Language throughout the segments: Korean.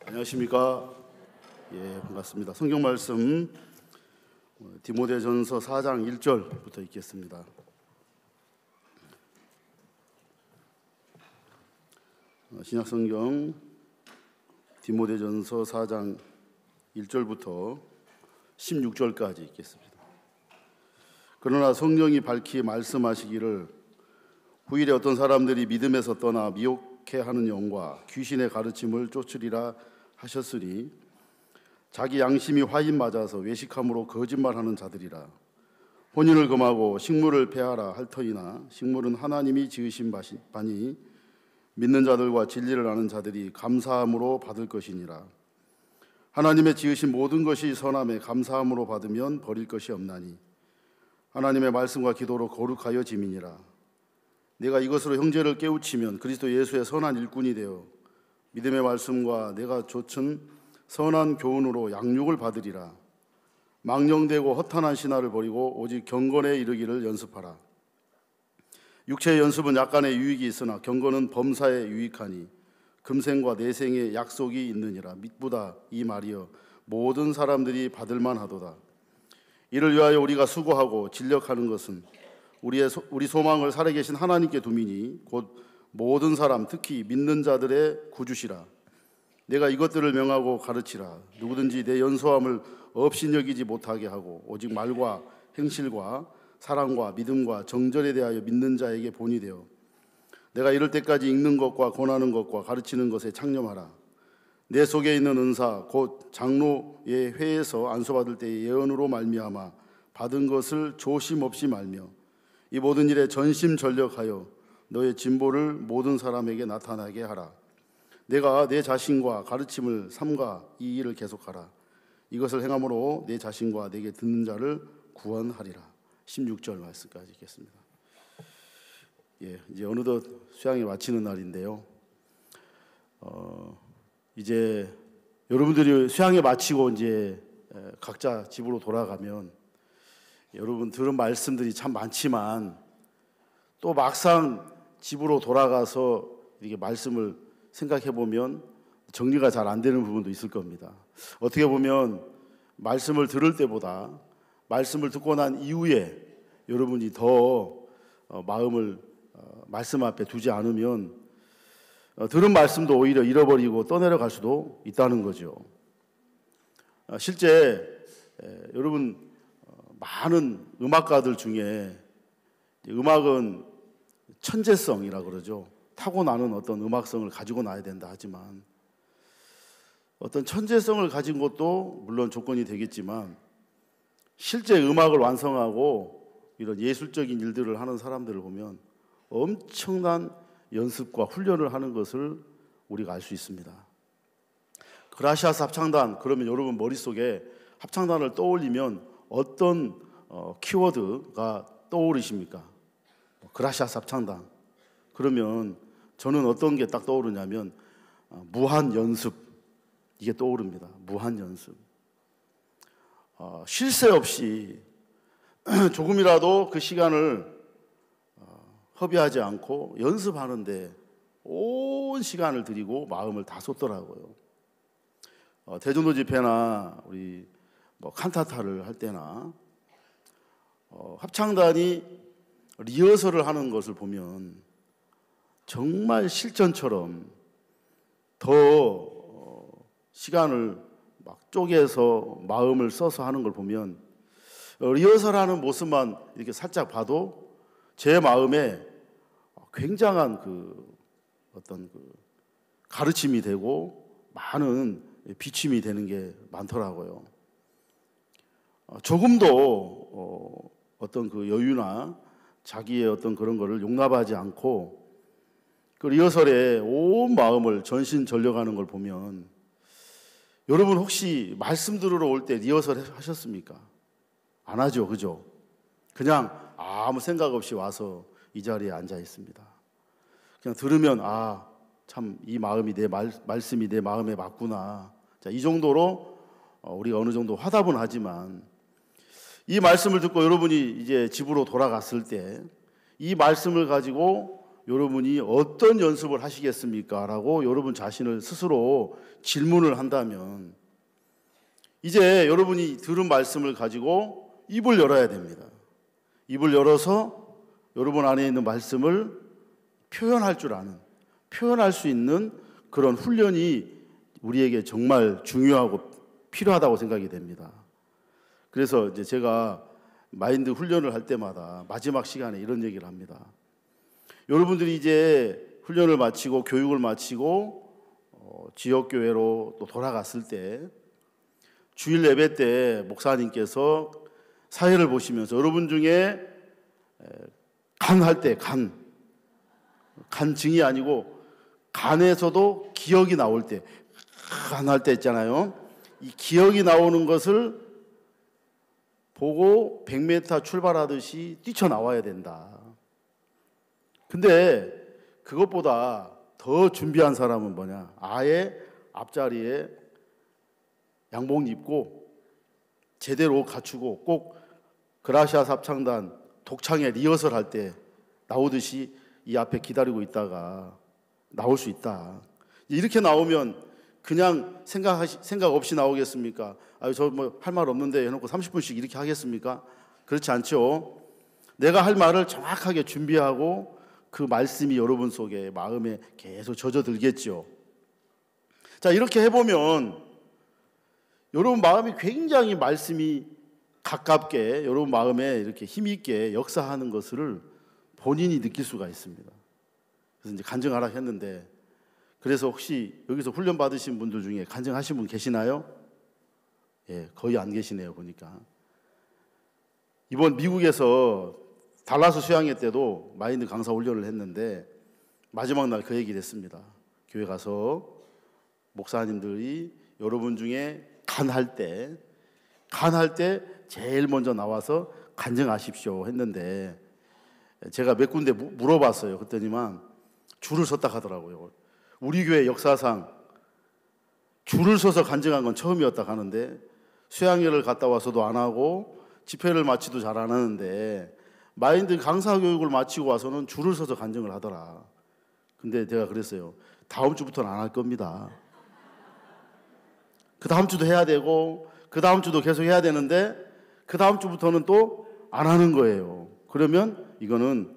안녕하십니까? 반갑습니다. 성경 말씀 디모데전서 4장 1절부터 읽겠습니다. 신약 성경 디모데전서 4장 1절부터 16절까지 읽겠습니다. 그러나 성령이 밝히 말씀하시기를 후일에 어떤 사람들이 믿음에서 떠나 미혹해하는 영과 귀신의 가르침을 쫓으리라 하셨으니 자기 양심이 화인 맞아서 외식함으로 거짓말하는 자들이라. 혼인을 금하고 식물을 폐하라 할 터이나 식물은 하나님이 지으신 바니 믿는 자들과 진리를 아는 자들이 감사함으로 받을 것이니라. 하나님의 지으신 모든 것이 선함에 감사함으로 받으면 버릴 것이 없나니 하나님의 말씀과 기도로 거룩하여 짐이니라. 내가 이것으로 형제를 깨우치면 그리스도 예수의 선한 일꾼이 되어 믿음의 말씀과 내가 좇은 선한 교훈으로 양육을 받으리라. 망령되고 허탄한 신화를 버리고 오직 경건에 이르기를 연습하라. 육체의 연습은 약간의 유익이 있으나 경건은 범사에 유익하니 금생과 내생의 약속이 있느니라. 믿보다 이 말이여 모든 사람들이 받을 만하도다. 이를 위하여 우리가 수고하고 진력하는 것은 우리 소망을 살아계신 하나님께 두미니 곧 모든 사람 특히 믿는 자들의 구주시라. 내가 이것들을 명하고 가르치라. 누구든지 내 연소함을 업신여기지 못하게 하고 오직 말과 행실과 사랑과 믿음과 정절에 대하여 믿는 자에게 본이 되어 내가 이럴 때까지 읽는 것과 권하는 것과 가르치는 것에 창념하라. 내 속에 있는 은사 곧 장로의 회에서 안수받을 때의 예언으로 말미암아 받은 것을 조심 없이 말며 이 모든 일에 전심전력하여 너의 진보를 모든 사람에게 나타나게 하라. 내가 내 자신과 가르침을 삼가 이 일을 계속하라. 이것을 행함으로 내 자신과 내게 듣는 자를 구원하리라. 16절 말씀까지 읽겠습니다. 이제 어느덧 수양이 마치는 날인데요. 이제 여러분들이 수양회 마치고 이제 각자 집으로 돌아가면 여러분 들은 말씀들이 참 많지만 또 막상 집으로 돌아가서 이렇게 말씀을 생각해 보면 정리가 잘 안 되는 부분도 있을 겁니다. 어떻게 보면 말씀을 들을 때보다 말씀을 듣고 난 이후에 여러분이 더 마음을 말씀 앞에 두지 않으면 들은 말씀도 오히려 잃어버리고 떠내려갈 수도 있다는 거죠. 실제 여러분 많은 음악가들 중에 음악은 천재성이라 그러죠. 타고나는 어떤 음악성을 가지고 나야 된다 하지만 어떤 천재성을 가진 것도 물론 조건이 되겠지만 실제 음악을 완성하고 이런 예술적인 일들을 하는 사람들을 보면 엄청난 연습과 훈련을 하는 것을 우리가 알 수 있습니다. 그라시아스 합창단 그러면 여러분 머릿속에 합창단을 떠올리면 어떤 키워드가 떠오르십니까? 그라시아스 합창단 그러면 저는 어떤 게 딱 떠오르냐면 무한 연습 이게 떠오릅니다. 무한 연습. 쉴 새 없이 조금이라도 그 시간을 허비하지 않고 연습하는데 온 시간을 들이고 마음을 다 쏟더라고요. 대전도 집회나 우리 칸타타를 할 때나 합창단이 리허설을 하는 것을 보면 정말 실전처럼 더 시간을 막 쪼개서 마음을 써서 하는 걸 보면 리허설하는 모습만 이렇게 살짝 봐도 제 마음에 굉장한 어떤 가르침이 되고 많은 비침이 되는 게 많더라고요. 조금도 어떤 여유나 자기의 어떤 그런 거를 용납하지 않고 그 리허설에 온 마음을 전신전력하는 걸 보면 여러분 혹시 말씀 들으러 올 때 리허설 하셨습니까? 안 하죠, 그죠? 그냥 아무 생각 없이 와서 이 자리에 앉아 있습니다. 그냥 들으면 참 이 마음이 말씀이 내 마음에 맞구나. 자, 이 정도로 우리가 어느 정도 화답은 하지만 이 말씀을 듣고 여러분이 이제 집으로 돌아갔을 때 이 말씀을 가지고 여러분이 어떤 연습을 하시겠습니까? 라고 여러분 자신을 스스로 질문을 한다면 이제 여러분이 들은 말씀을 가지고 입을 열어야 됩니다. 입을 열어서 여러분 안에 있는 말씀을 표현할 줄 아는, 표현할 수 있는 그런 훈련이 우리에게 정말 중요하고 필요하다고 생각이 됩니다. 그래서 이제 제가 마인드 훈련을 할 때마다 마지막 시간에 이런 얘기를 합니다. 여러분들이 이제 훈련을 마치고 교육을 마치고 지역교회로 또 돌아갔을 때 주일 예배 때 목사님께서 사회를 보시면서 여러분 중에 간할 때 간증이 아니고 간에서도 기억이 나올 때 간할 때 있잖아요. 이 기억이 나오는 것을 보고 100m 출발하듯이 뛰쳐나와야 된다. 근데 그것보다 더 준비한 사람은 뭐냐? 아예 앞자리에 양복 입고 제대로 갖추고 꼭 그라시아 합창단 독창에 리허설 할 때 나오듯이 이 앞에 기다리고 있다가 나올 수 있다. 이렇게 나오면 그냥 생각 없이 나오겠습니까? 저 뭐 할 말 없는데 해놓고 30분씩 이렇게 하겠습니까? 그렇지 않죠. 내가 할 말을 정확하게 준비하고 그 말씀이 여러분 속에 마음에 계속 젖어들겠죠. 자, 이렇게 해보면 여러분 마음이 굉장히 말씀이 가깝게 여러분 마음에 이렇게 힘있게 역사하는 것을 본인이 느낄 수가 있습니다. 그래서 이제 간증하라 했는데, 그래서 혹시 여기서 훈련 받으신 분들 중에 간증하신 분 계시나요? 예, 거의 안 계시네요, 보니까. 이번 미국에서 달라스 수양회 때도 마인드 강사 훈련을 했는데 마지막 날 그 얘기를 했습니다. 교회 가서 목사님들이 여러분 중에 간할 때 제일 먼저 나와서 간증하십시오 했는데 제가 몇 군데 물어봤어요. 그랬더니만 줄을 섰다 하더라고요. 우리 교회 역사상 줄을 서서 간증한 건 처음이었다 하는데 수양회를 갔다 와서도 안 하고 집회를 마치도 잘 안 하는데 마인드 강사 교육을 마치고 와서는 줄을 서서 간증을 하더라. 근데 제가 그랬어요. 다음 주부터는 안 할 겁니다. 그 다음 주도 해야 되고 그 다음 주도 계속 해야 되는데 그 다음 주부터는 또 안 하는 거예요. 그러면 이거는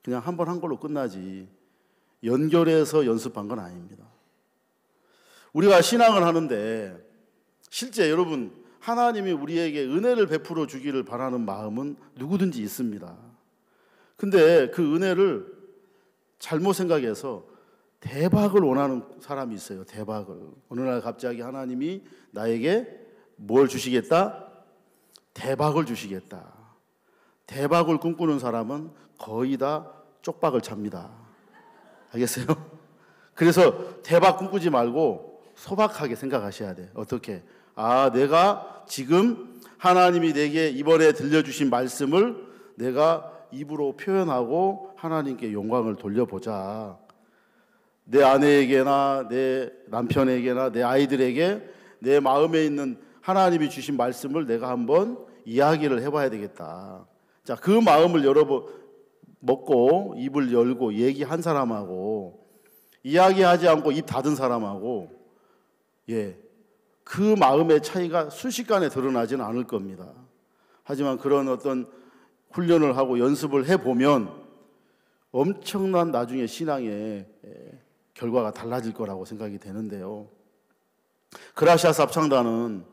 그냥 한 번 한 걸로 끝나지 연결해서 연습한 건 아닙니다. 우리가 신앙을 하는데 실제 여러분 하나님이 우리에게 은혜를 베풀어 주기를 바라는 마음은 누구든지 있습니다. 근데 그 은혜를 잘못 생각해서 대박을 원하는 사람이 있어요. 대박을. 어느 날 갑자기 하나님이 나에게 뭘 주시겠다? 대박을 주시겠다. 대박을 꿈꾸는 사람은 거의 다 쪽박을 찹니다. 알겠어요? 그래서 대박 꿈꾸지 말고 소박하게 생각하셔야 돼요. 어떻게? 내가 지금 하나님이 내게 이번에 들려주신 말씀을 내가 입으로 표현하고 하나님께 영광을 돌려보자. 내 아내에게나 내 남편에게나 내 아이들에게 내 마음에 있는 하나님이 주신 말씀을 내가 한번 이야기를 해봐야 되겠다. 자, 그 마음을 먹고 입을 열고 얘기한 사람하고 이야기하지 않고 입 닫은 사람하고 그 마음의 차이가 순식간에 드러나지는 않을 겁니다. 하지만 그런 어떤 훈련을 하고 연습을 해보면 엄청난 나중에 신앙의 결과가 달라질 거라고 생각이 되는데요. 그라시아 합창단은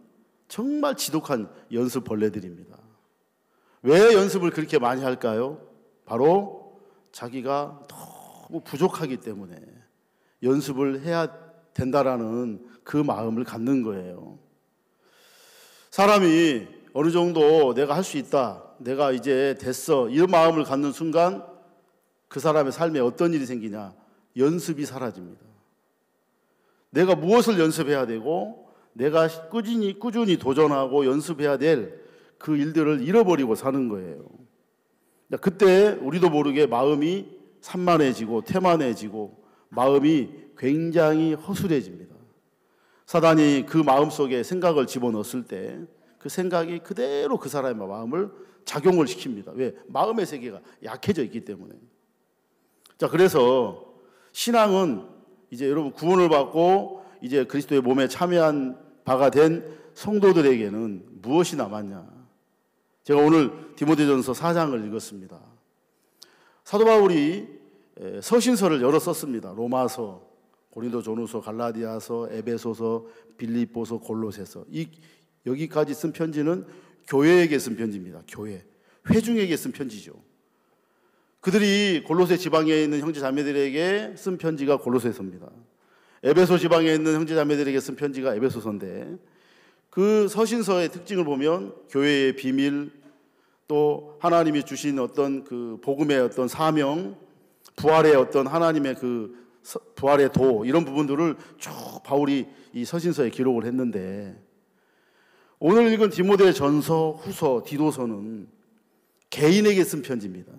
정말 지독한 연습 벌레들입니다. 왜 연습을 그렇게 많이 할까요? 바로 자기가 너무 부족하기 때문에 연습을 해야 된다라는 그 마음을 갖는 거예요. 사람이 어느 정도 내가 할 수 있다, 내가 이제 됐어, 이런 마음을 갖는 순간 그 사람의 삶에 어떤 일이 생기냐? 연습이 사라집니다. 내가 무엇을 연습해야 되고 내가 꾸준히 도전하고 연습해야 될 그 일들을 잃어버리고 사는 거예요. 그때 우리도 모르게 마음이 산만해지고 태만해지고 마음이 굉장히 허술해집니다. 사단이 그 마음속에 생각을 집어넣었을 때 그 생각이 그대로 그 사람의 마음을 작용을 시킵니다. 왜? 마음의 세계가 약해져 있기 때문에. 자, 그래서 신앙은 이제 여러분 구원을 받고 이제 그리스도의 몸에 참여한 바가 된 성도들에게는 무엇이 남았냐? 제가 오늘 디모데전서 4장을 읽었습니다. 사도 바울이 서신서를 여러 썼습니다. 로마서, 고린도전후서, 갈라디아서, 에베소서, 빌립보서, 골로새서. 여기까지 쓴 편지는 교회에게 쓴 편지입니다. 교회, 회중에게 쓴 편지죠. 그들이 골로새 지방에 있는 형제 자매들에게 쓴 편지가 골로새서입니다. 에베소 지방에 있는 형제 자매들에게 쓴 편지가 에베소서인데, 그 서신서의 특징을 보면 교회의 비밀, 또 하나님이 주신 어떤 그 복음의 어떤 사명, 부활의 어떤 하나님의 그 부활의 도, 이런 부분들을 쭉 바울이 이 서신서에 기록을 했는데, 오늘 읽은 디모데전서, 후서, 디도서는 개인에게 쓴 편지입니다.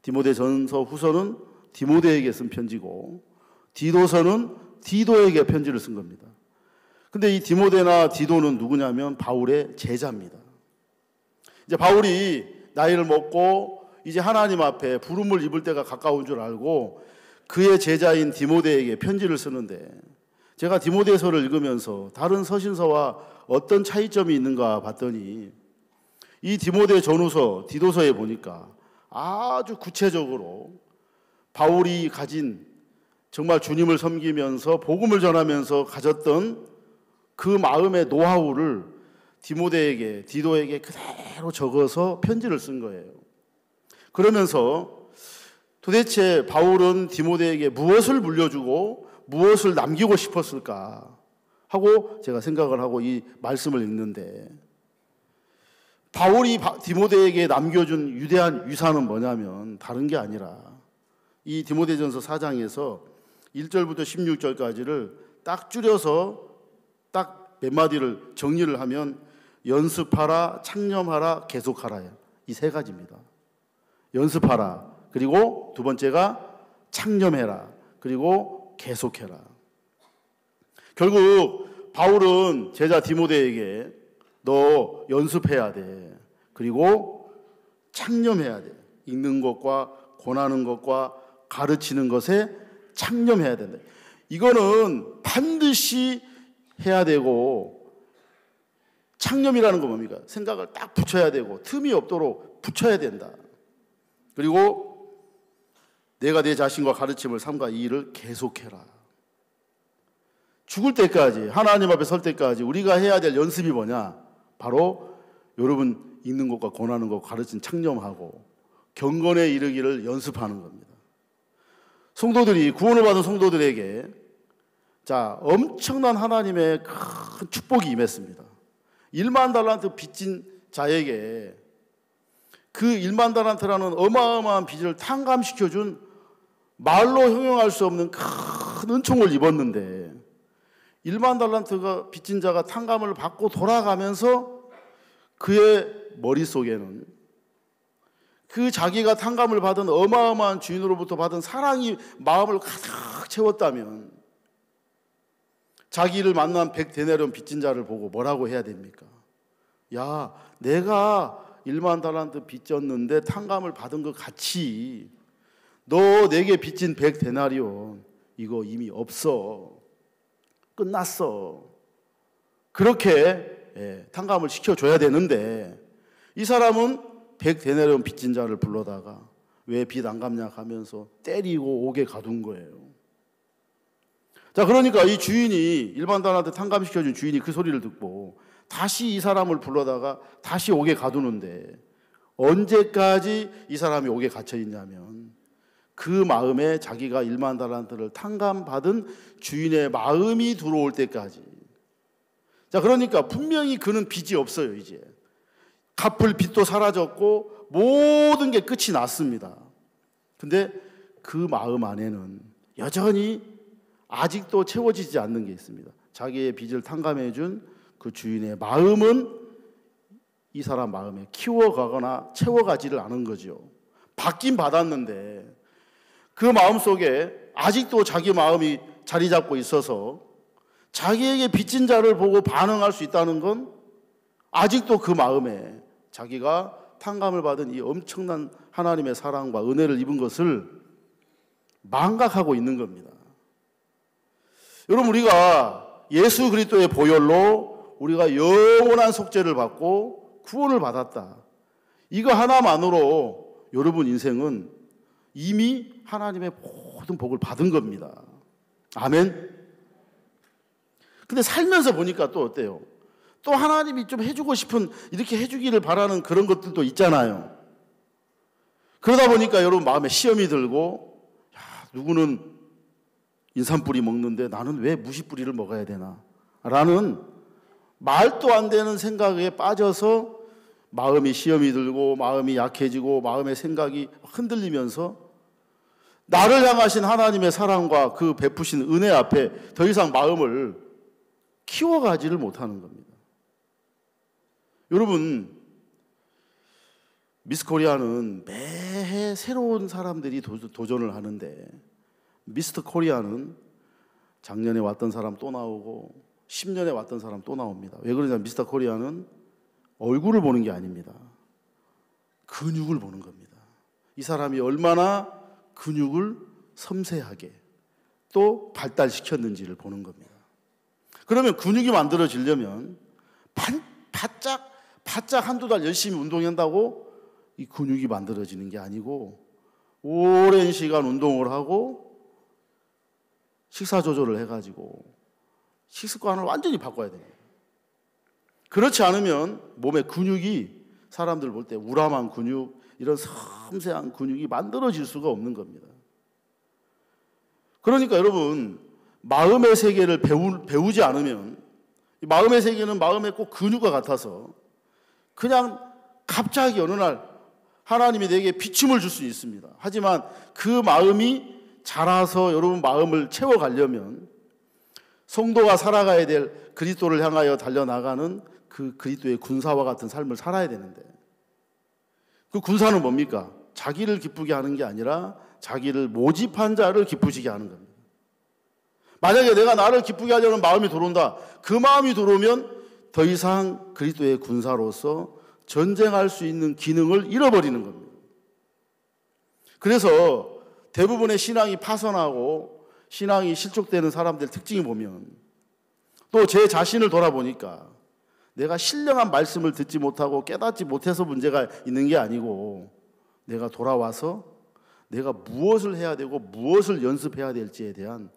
디모데전서, 후서는 디모데에게 쓴 편지고, 디도서는 디도에게 편지를 쓴 겁니다. 근데 이 디모데나 디도는 누구냐면 바울의 제자입니다. 이제 바울이 나이를 먹고 이제 하나님 앞에 부름을 입을 때가 가까운 줄 알고 그의 제자인 디모데에게 편지를 쓰는데, 제가 디모데서를 읽으면서 다른 서신서와 어떤 차이점이 있는가 봤더니, 이 디모데 전후서, 디도서에 보니까 아주 구체적으로 바울이 가진, 정말 주님을 섬기면서 복음을 전하면서 가졌던 그 마음의 노하우를 디모데에게, 디도에게 그대로 적어서 편지를 쓴 거예요. 그러면서 도대체 바울은 디모데에게 무엇을 물려주고 무엇을 남기고 싶었을까 하고 제가 생각을 하고 이 말씀을 읽는데, 바울이 디모데에게 남겨준 위대한 유산은 뭐냐면 다른 게 아니라 이 디모데전서 4장에서 1절부터 16절까지를 딱 줄여서 딱 몇 마디를 정리를 하면 연습하라, 창념하라, 계속하라, 이 세 가지입니다. 연습하라, 그리고 두 번째가 창념해라, 그리고 계속해라. 결국 바울은 제자 디모데에게 너 연습해야 돼, 그리고 창념해야 돼. 읽는 것과 권하는 것과 가르치는 것에 창념해야 된다. 이거는 반드시 해야 되고, 창념이라는 건 뭡니까? 생각을 딱 붙여야 되고 틈이 없도록 붙여야 된다. 그리고 내가 내 자신과 가르침을 삼가 이 일을 계속해라. 죽을 때까지, 하나님 앞에 설 때까지 우리가 해야 될 연습이 뭐냐? 바로 여러분 읽는 것과 권하는 것, 가르친 창념하고 경건에 이르기를 연습하는 겁니다. 성도들이, 구원을 받은 성도들에게 자, 엄청난 하나님의 큰 축복이 임했습니다. 1만 달란트 빚진 자에게 그 1만 달란트라는 어마어마한 빚을 탕감시켜준 말로 형용할 수 없는 큰 은총을 입었는데, 1만 달란트가 빚진 자가 탕감을 받고 돌아가면서 그의 머릿속에는 그 자기가 탕감을 받은 어마어마한 주인으로부터 받은 사랑이 마음을 가득 채웠다면, 자기를 만난 100데나리온 빚진 자를 보고 뭐라고 해야 됩니까? 야, 내가 1만 달란트 빚졌는데 탕감을 받은 것 같이 너 내게 빚진 100데나리온 이거 이미 없어. 끝났어. 그렇게 탕감을 시켜줘야 되는데, 이 사람은 100데나리온 빚진 자를 불러다가 왜 빚 안 갚냐 하면서 때리고 옥에 가둔 거예요. 자, 그러니까 이 주인이, 1만 달란트 탕감시켜준 주인이 그 소리를 듣고 다시 이 사람을 불러다가 다시 옥에 가두는데, 언제까지 이 사람이 옥에 갇혀 있냐면 그 마음에 자기가 1만 달란트를 탕감받은 주인의 마음이 들어올 때까지. 자, 그러니까 분명히 그는 빚이 없어요. 이제 갚을 빚도 사라졌고 모든 게 끝이 났습니다. 근데 그 마음 안에는 여전히 아직도 채워지지 않는 게 있습니다. 자기의 빚을 탕감해 준 그 주인의 마음은 이 사람 마음에 키워가거나 채워가지를 않은 거죠. 받긴 받았는데 그 마음 속에 아직도 자기 마음이 자리 잡고 있어서 자기에게 빚진 자를 보고 반응할 수 있다는 건 아직도 그 마음에 자기가 탕감을 받은 이 엄청난 하나님의 사랑과 은혜를 입은 것을 망각하고 있는 겁니다. 여러분, 우리가 예수 그리스도의 보혈로 우리가 영원한 속죄를 받고 구원을 받았다. 이거 하나만으로 여러분 인생은 이미 하나님의 모든 복을 받은 겁니다. 아멘. 근데 살면서 보니까 또 어때요? 또 하나님이 좀 해주고 싶은, 이렇게 해주기를 바라는 그런 것들도 있잖아요. 그러다 보니까 여러분 마음에 시험이 들고, 야, 누구는 인삼뿌리 먹는데 나는 왜 무시뿌리를 먹어야 되나? 라는 말도 안 되는 생각에 빠져서 마음이 시험이 들고 마음이 약해지고 마음의 생각이 흔들리면서 나를 향하신 하나님의 사랑과 그 베푸신 은혜 앞에 더 이상 마음을 키워가지를 못하는 겁니다. 여러분, 미스 코리아는 매해 새로운 사람들이 도전을 하는데 미스터 코리아는 작년에 왔던 사람 또 나오고 10년에 왔던 사람 또 나옵니다. 왜 그러냐면 미스터 코리아는 얼굴을 보는 게 아닙니다. 근육을 보는 겁니다. 이 사람이 얼마나 근육을 섬세하게 또 발달시켰는지를 보는 겁니다. 그러면 근육이 만들어지려면 바짝 한두 달 열심히 운동한다고 이 근육이 만들어지는 게 아니고 오랜 시간 운동을 하고 식사 조절을 해가지고 식습관을 완전히 바꿔야 됩니다. 그렇지 않으면 몸의 근육이 사람들 볼 때 우람한 근육, 이런 섬세한 근육이 만들어질 수가 없는 겁니다. 그러니까 여러분, 마음의 세계를 배우지 않으면, 마음의 세계는 마음의 꼭 근육과 같아서 그냥 갑자기 어느 날 하나님이 내게 비춤을 줄 수 있습니다. 하지만 그 마음이 자라서 여러분 마음을 채워가려면 성도가 살아가야 될 그리스도를 향하여 달려나가는 그 그리스도의 군사와 같은 삶을 살아야 되는데, 그 군사는 뭡니까? 자기를 기쁘게 하는 게 아니라 자기를 모집한 자를 기쁘시게 하는 겁니다. 만약에 내가 나를 기쁘게 하려는 마음이 들어온다. 그 마음이 들어오면 더 이상 그리스도의 군사로서 전쟁할 수 있는 기능을 잃어버리는 겁니다. 그래서 대부분의 신앙이 파선하고 신앙이 실족되는 사람들의 특징이 보면, 또 제 자신을 돌아보니까 내가 신령한 말씀을 듣지 못하고 깨닫지 못해서 문제가 있는 게 아니고, 내가 돌아와서 내가 무엇을 해야 되고 무엇을 연습해야 될지에 대한,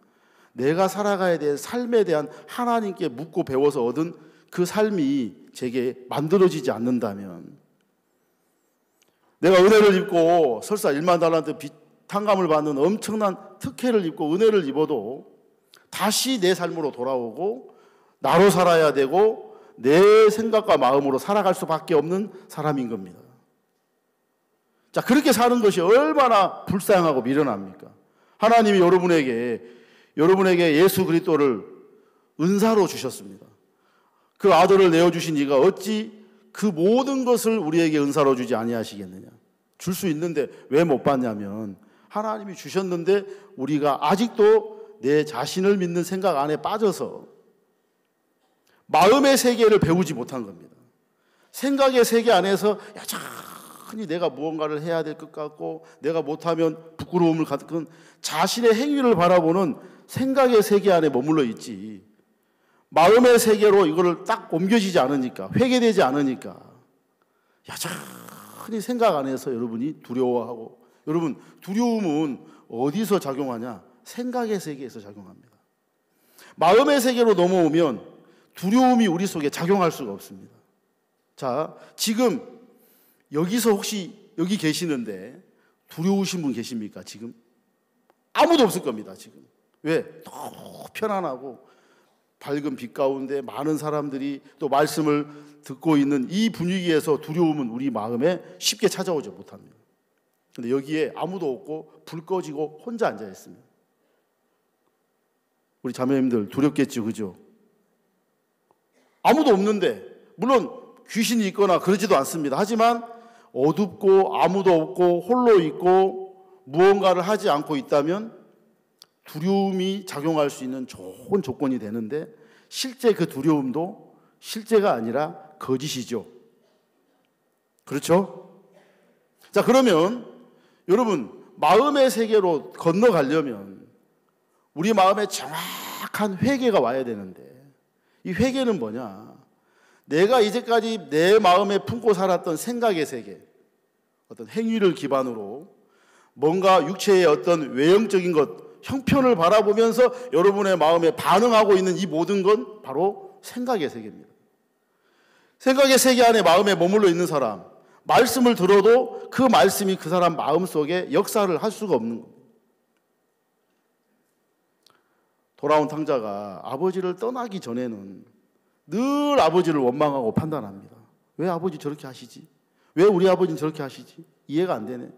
내가 살아가야 될 삶에 대한 하나님께 묻고 배워서 얻은 그 삶이 제게 만들어지지 않는다면, 내가 은혜를 입고 설사 1만 달란트 탕감을 받는 엄청난 특혜를 입고 은혜를 입어도 다시 내 삶으로 돌아오고 나로 살아야 되고 내 생각과 마음으로 살아갈 수밖에 없는 사람인 겁니다. 자, 그렇게 사는 것이 얼마나 불쌍하고 미련합니까? 하나님이 여러분에게 예수 그리스도를 은사로 주셨습니다. 그 아들을 내어주신 이가 어찌 그 모든 것을 우리에게 은사로 주지 아니하시겠느냐? 줄 수 있는데 왜 못 받냐면, 하나님이 주셨는데 우리가 아직도 내 자신을 믿는 생각 안에 빠져서 마음의 세계를 배우지 못한 겁니다. 생각의 세계 안에서 여전히 내가 무언가를 해야 될 것 같고 내가 못하면 부끄러움을 갖는 자신의 행위를 바라보는 생각의 세계 안에 머물러 있지, 마음의 세계로 이거를 딱 옮겨지지 않으니까, 회개되지 않으니까 여전히 생각 안에서 여러분이 두려워하고, 여러분 두려움은 어디서 작용하냐? 생각의 세계에서 작용합니다. 마음의 세계로 넘어오면 두려움이 우리 속에 작용할 수가 없습니다. 자, 지금 여기서 혹시 여기 계시는데 두려우신 분 계십니까? 지금 아무도 없을 겁니다. 지금 왜? 너무 편안하고 밝은 빛 가운데 많은 사람들이 또 말씀을 듣고 있는 이 분위기에서 두려움은 우리 마음에 쉽게 찾아오지 못합니다. 근데 여기에 아무도 없고 불 꺼지고 혼자 앉아 있습니다. 우리 자매님들 두렵겠죠, 그죠? 아무도 없는데, 물론 귀신이 있거나 그러지도 않습니다. 하지만 어둡고 아무도 없고 홀로 있고 무언가를 하지 않고 있다면 두려움이 작용할 수 있는 좋은 조건이 되는데, 실제 그 두려움도 실제가 아니라 거짓이죠. 그렇죠? 자, 그러면 여러분, 마음의 세계로 건너가려면 우리 마음에 정확한 회개가 와야 되는데, 이 회개는 뭐냐? 내가 이제까지 내 마음에 품고 살았던 생각의 세계, 어떤 행위를 기반으로 뭔가 육체의 어떤 외형적인 것, 형편을 바라보면서 여러분의 마음에 반응하고 있는 이 모든 건 바로 생각의 세계입니다. 생각의 세계 안에 마음에 머물러 있는 사람, 말씀을 들어도 그 말씀이 그 사람 마음속에 역사를 할 수가 없는 겁니다. 돌아온 탕자가 아버지를 떠나기 전에는 늘 아버지를 원망하고 판단합니다. 왜 아버지 저렇게 하시지? 왜 우리 아버지는 저렇게 하시지? 이해가 안 되네.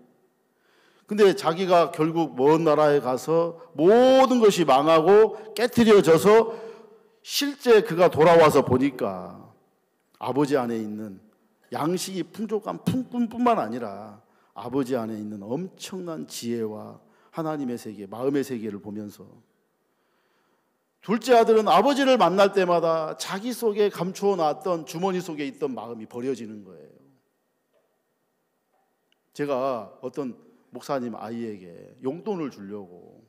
근데 자기가 결국 먼 나라에 가서 모든 것이 망하고 깨트려져서 실제 그가 돌아와서 보니까 아버지 안에 있는 양식이 풍족한 품꾼뿐만 아니라 아버지 안에 있는 엄청난 지혜와 하나님의 세계, 마음의 세계를 보면서 둘째 아들은 아버지를 만날 때마다 자기 속에 감추어 놨던 주머니 속에 있던 마음이 버려지는 거예요. 제가 어떤 목사님 아이에게 용돈을 주려고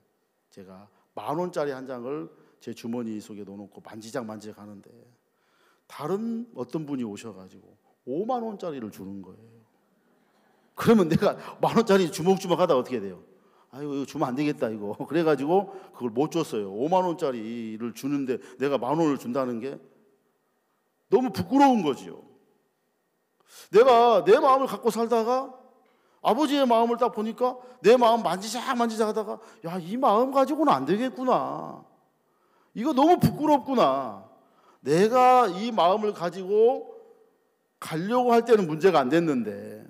제가 10,000원짜리 한 장을 제 주머니 속에 넣어놓고 만지작 하는데 다른 어떤 분이 오셔가지고 50,000원짜리를 주는 거예요. 그러면 내가 10,000원짜리 주먹주먹 하다가 어떻게 돼요? 아이고 이거 주면 안 되겠다 이거. 그래가지고 그걸 못 줬어요. 50,000원짜리를 주는데 내가 10,000원을 준다는 게 너무 부끄러운 거지요. 내가 내 마음을 갖고 살다가 아버지의 마음을 딱 보니까 내 마음 만지작 하다가 야, 이 마음 가지고는 안 되겠구나. 이거 너무 부끄럽구나. 내가 이 마음을 가지고 가려고 할 때는 문제가 안 됐는데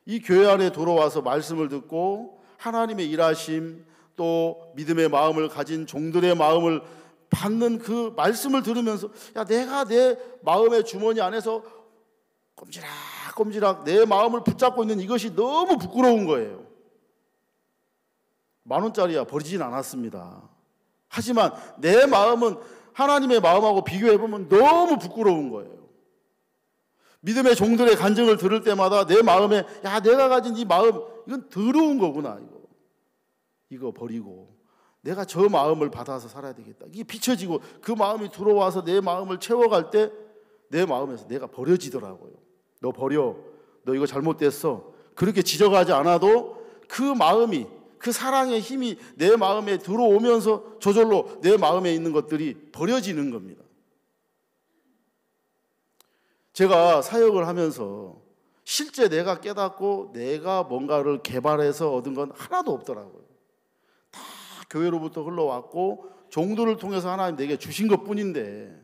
이 교회 안에 들어와서 말씀을 듣고 하나님의 일하심, 또 믿음의 마음을 가진 종들의 마음을 받는 그 말씀을 들으면서 야, 내가 내 마음의 주머니 안에서 꼼지락 내 마음을 붙잡고 있는 이것이 너무 부끄러운 거예요. 10,000원짜리야 버리진 않았습니다. 하지만 내 마음은 하나님의 마음하고 비교해보면 너무 부끄러운 거예요. 믿음의 종들의 간증을 들을 때마다 내 마음에 야, 내가 가진 이 마음 이건 더러운 거구나. 이거 버리고 내가 저 마음을 받아서 살아야 되겠다. 이게 비춰지고 그 마음이 들어와서 내 마음을 채워갈 때 내 마음에서 내가 버려지더라고요. 너 버려. 너 이거 잘못됐어. 그렇게 지적하지 않아도 그 마음이, 그 사랑의 힘이 내 마음에 들어오면서 저절로 내 마음에 있는 것들이 버려지는 겁니다. 제가 사역을 하면서 실제 내가 깨닫고 내가 뭔가를 개발해서 얻은 건 하나도 없더라고요. 다 교회로부터 흘러왔고 종들을 통해서 하나님 내게 주신 것뿐인데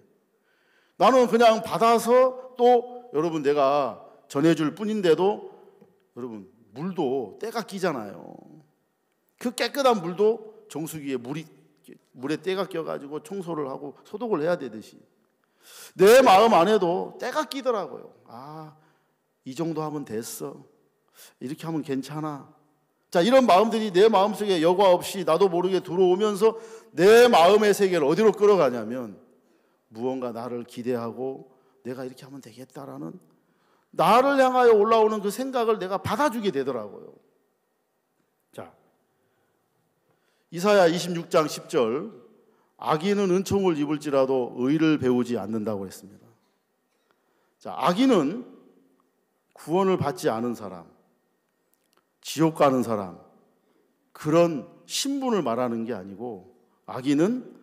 나는 그냥 받아서 또 여러분 내가 전해줄 뿐인데도 여러분 물도 때가 끼잖아요. 그 깨끗한 물도 정수기에 물에 때가 껴가지고 청소를 하고 소독을 해야 되듯이 내 마음 안에도 때가 끼더라고요. 아, 이 정도 하면 됐어. 이렇게 하면 괜찮아. 자, 이런 마음들이 내 마음속에 여과 없이 나도 모르게 들어오면서 내 마음의 세계를 어디로 끌어가냐면 무언가 나를 기대하고 내가 이렇게 하면 되겠다라는 나를 향하여 올라오는 그 생각을 내가 받아주게 되더라고요. 자, 이사야 26장 10절 악인은 은총을 입을지라도 의를 배우지 않는다고 했습니다. 자, 악인은 구원을 받지 않은 사람, 지옥 가는 사람, 그런 신분을 말하는 게 아니고 악인은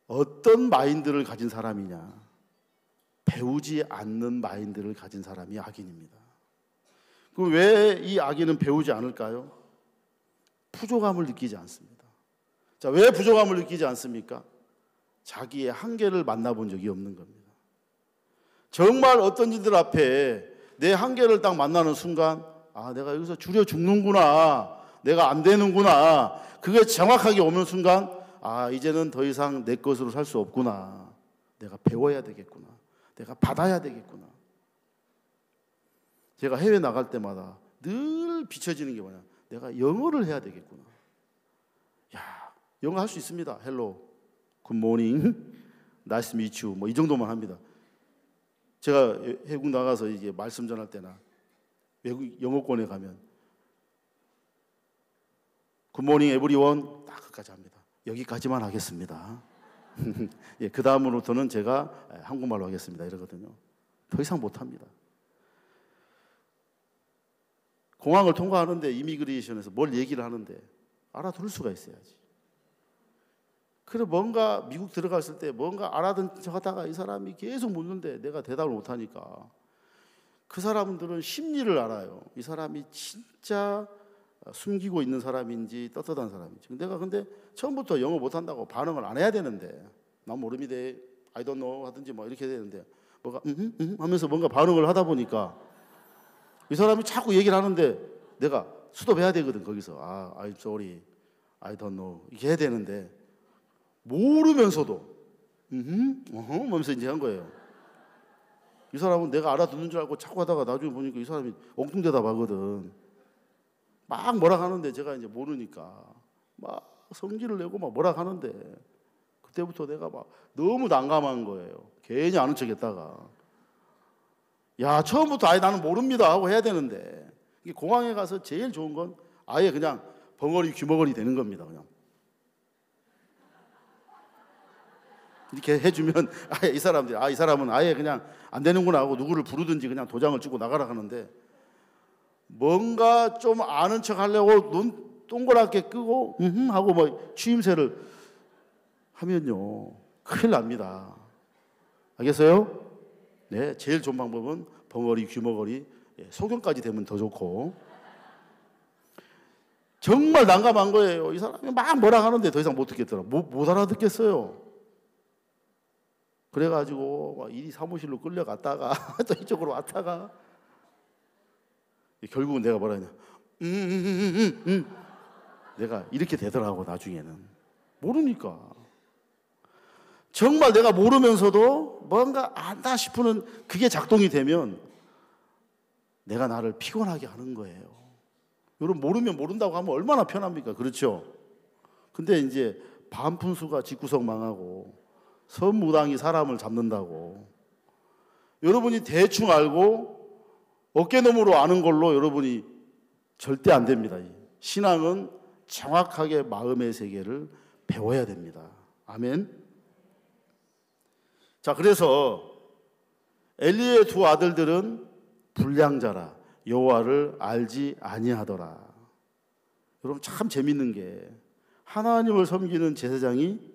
어떤 마인드를 가진 사람이냐, 배우지 않는 마인드를 가진 사람이 악인입니다. 그럼 왜 이 악인은 배우지 않을까요? 부족함을 느끼지 않습니다. 자, 왜 부족함을 느끼지 않습니까? 자기의 한계를 만나본 적이 없는 겁니다. 정말 어떤 일들 앞에 내 한계를 딱 만나는 순간 아, 내가 여기서 줄여 죽는구나, 내가 안 되는구나, 그게 정확하게 오는 순간 아, 이제는 더 이상 내 것으로 살 수 없구나, 내가 배워야 되겠구나, 내가 받아야 되겠구나. 제가 해외 나갈 때마다 늘 비춰지는 게 뭐냐, 내가 영어를 해야 되겠구나. 야, 영어 할 수 있습니다. 헬로, 굿모닝, 나이스 미츠 뭐 이 정도만 합니다. 제가 외국 나가서 이제 말씀 전할 때나 외국 영어권에 가면 굿모닝 에브리원 딱 끝까지 합니다. 여기까지만 하겠습니다. 예, 그 다음으로부터는 제가 한국말로 하겠습니다. 이러거든요. 더 이상 못합니다. 공항을 통과하는데 이미그레이션에서 뭘 얘기를 하는데 알아들을 수가 있어야지. 그래 뭔가 미국 들어갔을 때 뭔가 알아듣는 척 하다가 이 사람이 계속 묻는데 내가 대답을 못하니까 그 사람들은 심리를 알아요. 이 사람이 진짜 숨기고 있는 사람인지 떳떳한 사람인지. 내가 근데 처음부터 영어 못한다고 반응을 안 해야 되는데 난 모릅니다. I don't know 하든지 뭐 이렇게 해야 되는데 뭐가 하면서 뭔가 반응을 하다 보니까 이 사람이 자꾸 얘기를 하는데 내가 스톱해야 되거든. 거기서 I'm sorry, I don't know 이렇게 해야 되는데 모르면서도 하면서 이제 한 거예요. 이 사람은 내가 알아듣는 줄 알고 자꾸 하다가 나중에 보니까 이 사람이 엉뚱대답 하거든. 막 뭐라 하는데 제가 이제 모르니까 막 성질을 내고 막 뭐라 하는데 그때부터 내가 막 너무 난감한 거예요. 괜히 아는 척 했다가 야 처음부터 아예 나는 모릅니다 하고 해야 되는데 이게 공항에 가서 제일 좋은 건 아예 그냥 벙어리 귀머거리 되는 겁니다. 그냥 이렇게 해주면 아예 이 사람들이 이 사람은 아예 그냥 안 되는구나 하고 누구를 부르든지 그냥 도장을 찍고 나가라 하는데 뭔가 좀 아는 척 하려고 눈 동그랗게 끄고 하고 뭐 취임새를 하면요 큰일 납니다. 알겠어요? 네, 제일 좋은 방법은 벙어리 귀머거리 소견까지 되면 더 좋고 정말 난감한 거예요. 이 사람이 막 뭐라 하는데 더 이상 못 듣겠더라. 못 알아듣겠어요. 그래가지고 막 이리 사무실로 끌려갔다가 또 이쪽으로 왔다가 결국은 내가 뭐라 했냐 내가 이렇게 되더라고. 나중에는 모르니까 정말 내가 모르면서도 뭔가 안다 싶은 그게 작동이 되면 내가 나를 피곤하게 하는 거예요. 여러분 모르면 모른다고 하면 얼마나 편합니까? 그렇죠? 근데 이제 반푼수가 집구석 망하고 선무당이 사람을 잡는다고 여러분이 대충 알고 어깨너머로 아는 걸로 여러분이 절대 안 됩니다. 신앙은 정확하게 마음의 세계를 배워야 됩니다. 아멘. 자, 그래서 엘리의 두 아들들은 불량자라 여호와를 알지 아니하더라. 여러분 참 재밌는 게 하나님을 섬기는 제사장이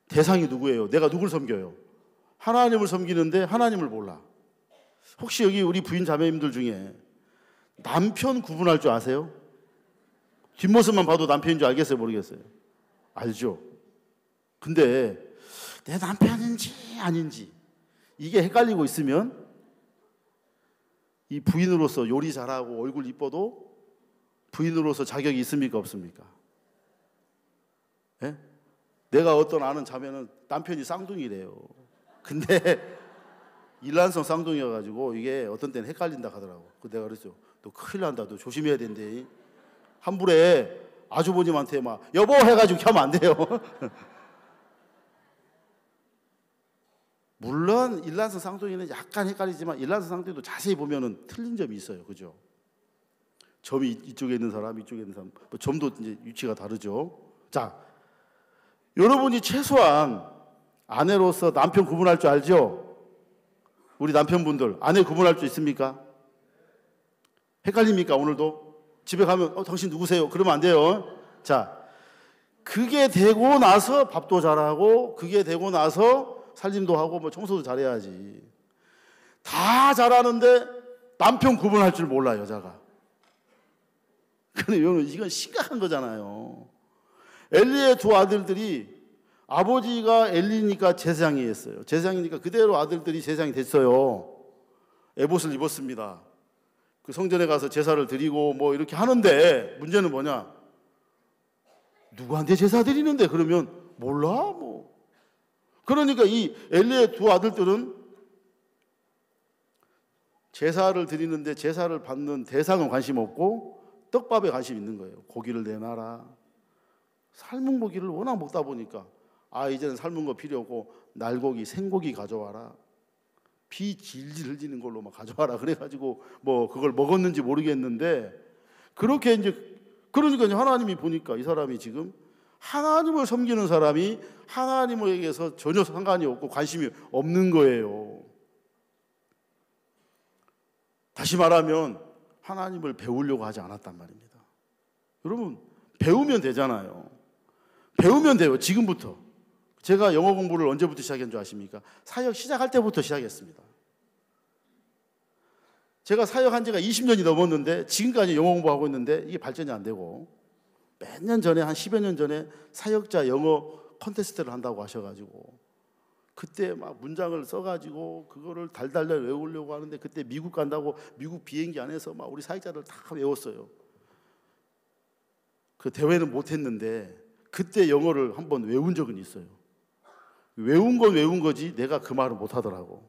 대상이 누구예요? 내가 누굴 섬겨요? 하나님을 섬기는데 하나님을 몰라. 혹시 여기 우리 부인 자매님들 중에 남편 구분할 줄 아세요? 뒷모습만 봐도 남편인 줄 알겠어요? 모르겠어요? 알죠? 근데 내 남편인지 아닌지 이게 헷갈리고 있으면 이 부인으로서 요리 잘하고 얼굴 이뻐도 부인으로서 자격이 있습니까? 없습니까? 예? 내가 어떤 아는 자매는 남편이 쌍둥이래요. 근데 일란성 쌍둥이여가지고 이게 어떤 때는 헷갈린다 하더라고. 내가 그랬죠. 너 큰일 난다. 너 조심해야 된대. 함부로 아주버님한테 막 여보 해가지고 하면 안 돼요. 물론 일란성 쌍둥이는 약간 헷갈리지만 일란성 쌍둥이도 자세히 보면은 틀린 점이 있어요. 그죠? 점이 이쪽에 있는 사람, 이쪽에 있는 사람, 뭐 점도 이제 위치가 다르죠. 자, 여러분이 최소한 아내로서 남편 구분할 줄 알죠? 우리 남편분들 아내 구분할 줄 있습니까? 헷갈립니까? 오늘도 집에 가면 당신 누구세요? 그러면 안 돼요. 자, 그게 되고 나서 밥도 잘하고 그게 되고 나서 살림도 하고 뭐 청소도 잘해야지. 다 잘하는데 남편 구분할 줄 몰라 여자가. 근데 이건 심각한 거잖아요. 엘리의 두 아들들이 아버지가 엘리니까 제사장이 했어요. 제사장이니까 그대로 아들들이 제사장이 됐어요. 에봇을 입었습니다. 그 성전에 가서 제사를 드리고 뭐 이렇게 하는데 문제는 뭐냐? 누구한테 제사 드리는데 그러면 몰라 뭐. 그러니까 이 엘리의 두 아들들은 제사를 드리는데 제사를 받는 대상은 관심 없고 떡밥에 관심 있는 거예요. 고기를 내놔라. 삶은 고기를 워낙 먹다 보니까 이제는 삶은 거 필요 없고 날고기, 생고기 가져와라. 피 질질 흘리는 걸로 막 가져와라. 그래가지고 뭐 그걸 먹었는지 모르겠는데 그렇게 이제 그러니까 하나님이 보니까 이 사람이 지금 하나님을 섬기는 사람이 하나님에게서 전혀 상관이 없고 관심이 없는 거예요. 다시 말하면 하나님을 배우려고 하지 않았단 말입니다. 여러분, 배우면 되잖아요. 배우면 돼요. 지금부터. 제가 영어 공부를 언제부터 시작한 줄 아십니까? 사역 시작할 때부터 시작했습니다. 제가 사역한 지가 20년이 넘었는데 지금까지 영어 공부하고 있는데 이게 발전이 안 되고, 몇 년 전에, 한 10여 년 전에 사역자 영어 콘테스트를 한다고 하셔가지고 그때 막 문장을 써가지고 그거를 달달달 외우려고 하는데, 그때 미국 간다고 미국 비행기 안에서 막 우리 사역자들 다 외웠어요. 그 대회는 못했는데 그때 영어를 한번 외운 적은 있어요. 외운 건 외운 거지 내가 그 말을 못하더라고.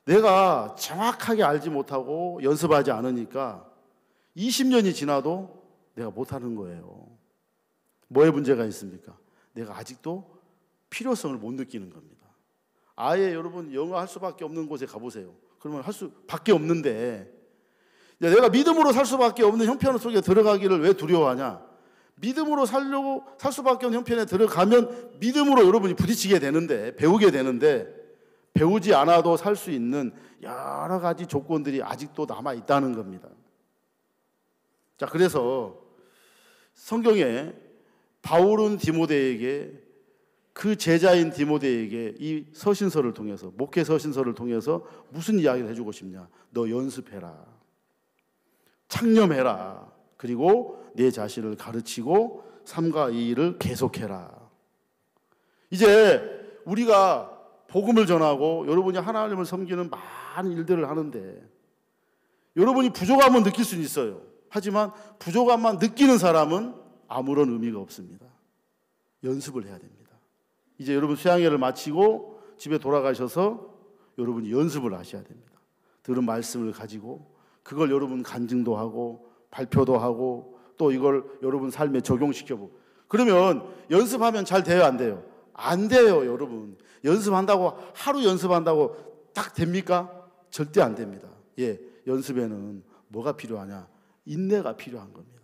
내가 정확하게 알지 못하고 연습하지 않으니까 20년이 지나도 내가 못하는 거예요. 뭐에 문제가 있습니까? 내가 아직도 필요성을 못 느끼는 겁니다. 아예 여러분 영어 할 수밖에 없는 곳에 가보세요. 그러면 할 수밖에 없는데, 내가 믿음으로 살 수밖에 없는 형편 속에 들어가기를 왜 두려워하냐? 믿음으로 살 수밖에 없는 형편에 들어가면 믿음으로 여러분이 부딪히게 되는데, 배우게 되는데, 배우지 않아도 살 수 있는 여러 가지 조건들이 아직도 남아 있다는 겁니다. 자, 그래서 성경에 바울은 디모데에게, 그 제자인 디모데에게 이 서신서를 통해서, 목회 서신서를 통해서 무슨 이야기를 해주고 싶냐? 너 연습해라, 창념해라, 그리고 내 자신을 가르치고 삼가 이 일을 계속해라. 이제 우리가 복음을 전하고 여러분이 하나님을 섬기는 많은 일들을 하는데, 여러분이 부족함은 느낄 수는 있어요. 하지만 부족함만 느끼는 사람은 아무런 의미가 없습니다. 연습을 해야 됩니다. 이제 여러분 수양회를 마치고 집에 돌아가셔서 여러분이 연습을 하셔야 됩니다. 들은 말씀을 가지고 그걸 여러분 간증도 하고 발표도 하고 또 이걸 여러분 삶에 적용시켜보고, 그러면 연습하면 잘 돼요, 안 돼요? 안 돼요, 여러분. 연습한다고, 하루 연습한다고 딱 됩니까? 절대 안 됩니다. 예, 연습에는 뭐가 필요하냐? 인내가 필요한 겁니다.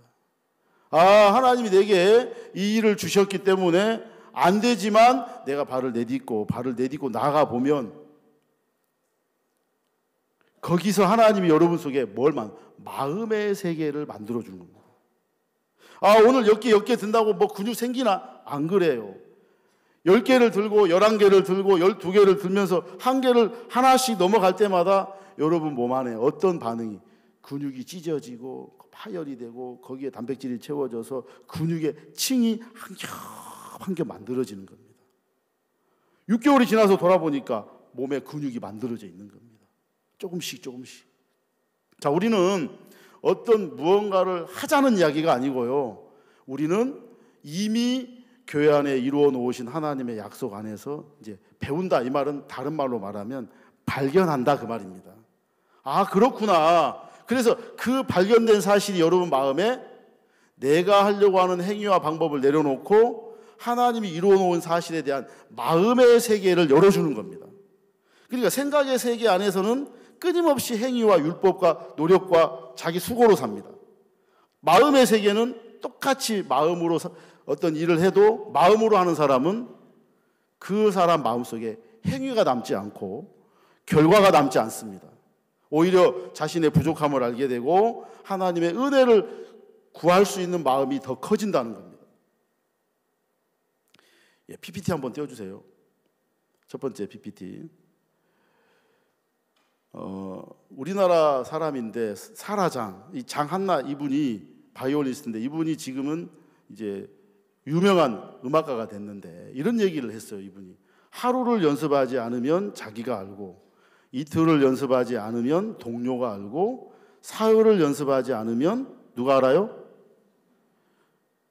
하나님이 내게 이 일을 주셨기 때문에 안 되지만 내가 발을 내딛고 나아가 보면 거기서 하나님이 여러분 속에 마음의 세계를 만들어 주는 겁니다. 오늘 10개 든다고 뭐 근육 생기나? 안 그래요. 10개를 들고 11개를 들고 12개를 들면서 한 개를 하나씩 넘어갈 때마다 여러분 몸 안에 어떤 반응이, 근육이 찢어지고 파열이 되고 거기에 단백질이 채워져서 근육의 층이 한 겹 만들어지는 겁니다. 6개월이 지나서 돌아보니까 몸에 근육이 만들어져 있는 겁니다. 조금씩. 자, 우리는 어떤 무언가를 하자는 이야기가 아니고요, 우리는 이미 교회 안에 이루어 놓으신 하나님의 약속 안에서 이제 배운다, 이 말은 다른 말로 말하면 발견한다, 그 말입니다. 그렇구나. 그래서 그 발견된 사실이 여러분 마음에 내가 하려고 하는 행위와 방법을 내려놓고 하나님이 이루어 놓은 사실에 대한 마음의 세계를 열어주는 겁니다. 그러니까 생각의 세계 안에서는 끊임없이 행위와 율법과 노력과 자기 수고로 삽니다. 마음의 세계는 똑같이 마음으로 어떤 일을 해도 마음으로 하는 사람은 그 사람 마음속에 행위가 남지 않고 결과가 남지 않습니다. 오히려 자신의 부족함을 알게 되고 하나님의 은혜를 구할 수 있는 마음이 더 커진다는 겁니다. PPT 한번 띄워주세요. 첫 번째 PPT. 우리나라 사람인데 사라장, 이 장한나, 이분이 바이올리스트인데 이분이 지금은 이제 유명한 음악가가 됐는데 이런 얘기를 했어요. 이분이 하루를 연습하지 않으면 자기가 알고, 이틀을 연습하지 않으면 동료가 알고, 사흘을 연습하지 않으면 누가 알아요?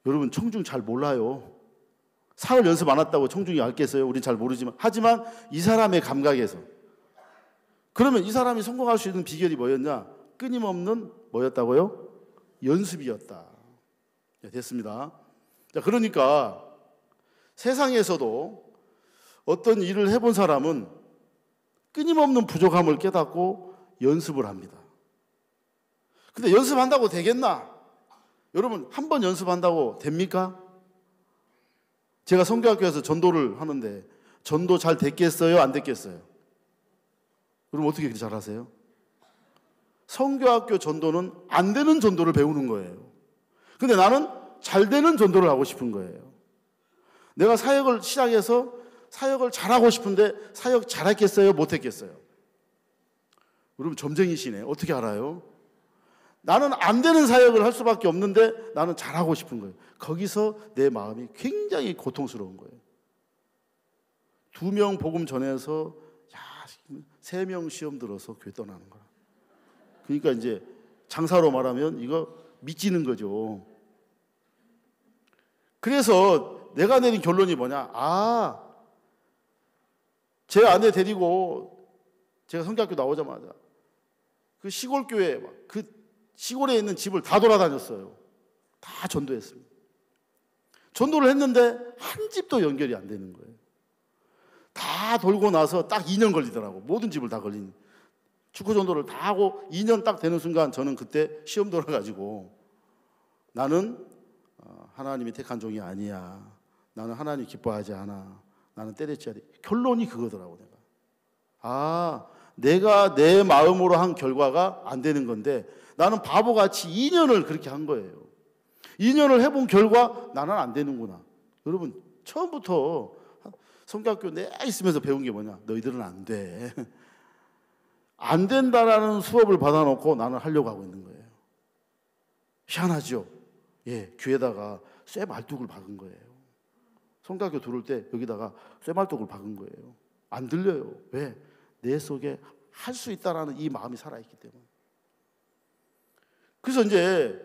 여러분 청중 잘 몰라요. 사흘 연습 안 했다고 청중이 알겠어요? 우린 잘 모르지만, 하지만 이 사람의 감각에서, 그러면 이 사람이 성공할 수 있는 비결이 뭐였냐? 끊임없는 뭐였다고요? 연습이었다. 됐습니다. 자, 그러니까 세상에서도 어떤 일을 해본 사람은 끊임없는 부족함을 깨닫고 연습을 합니다. 근데 연습한다고 되겠나? 여러분 한 번 연습한다고 됩니까? 제가 성교학교에서 전도를 하는데 전도 잘 됐겠어요? 안 됐겠어요? 그럼 어떻게 그렇게 잘하세요? 성교학교 전도는 안 되는 전도를 배우는 거예요. 근데 나는 잘 되는 전도를 하고 싶은 거예요. 내가 사역을 시작해서 사역을 잘하고 싶은데 사역 잘했겠어요? 못했겠어요? 여러분 점쟁이시네. 어떻게 알아요? 나는 안 되는 사역을 할 수밖에 없는데 나는 잘하고 싶은 거예요. 거기서 내 마음이 굉장히 고통스러운 거예요. 2명 복음 전해서 3명 시험 들어서 교회 떠나는 거야. 그러니까 이제 장사로 말하면 이거 미치는 거죠. 그래서 내가 내린 결론이 뭐냐? 제 아내 데리고 제가 성교학교 나오자마자 그 시골 교회 그 시골에 있는 집을 다 돌아다녔어요. 다 전도했습니다. 전도를 했는데 한 집도 연결이 안 되는 거예요. 다 돌고 나서 딱 2년 걸리더라고. 모든 집을 다 걸린. 축구 전도를 다 하고 2년 딱 되는 순간 저는 그때 시험 돌아가지고 나는 하나님이 택한 종이 아니야. 나는 하나님 기뻐하지 않아. 나는 때려쳐야 돼. 결론이 그거더라고. 내가 내 마음으로 한 결과가 안 되는 건데 나는 바보같이 2년을 그렇게 한 거예요. 2년을 해본 결과 나는 안 되는구나. 여러분 처음부터 성교학교 내에 있으면서 배운 게 뭐냐? 너희들은 안 돼. 안 된다라는 수업을 받아놓고 나는 하려고 하고 있는 거예요. 희한하죠? 예, 귀에다가 쇠 말뚝을 박은 거예요. 성교학교 들어올 때 여기다가 쇠 말뚝을 박은 거예요. 안 들려요. 왜? 내 속에 할 수 있다라는 이 마음이 살아있기 때문에. 그래서 이제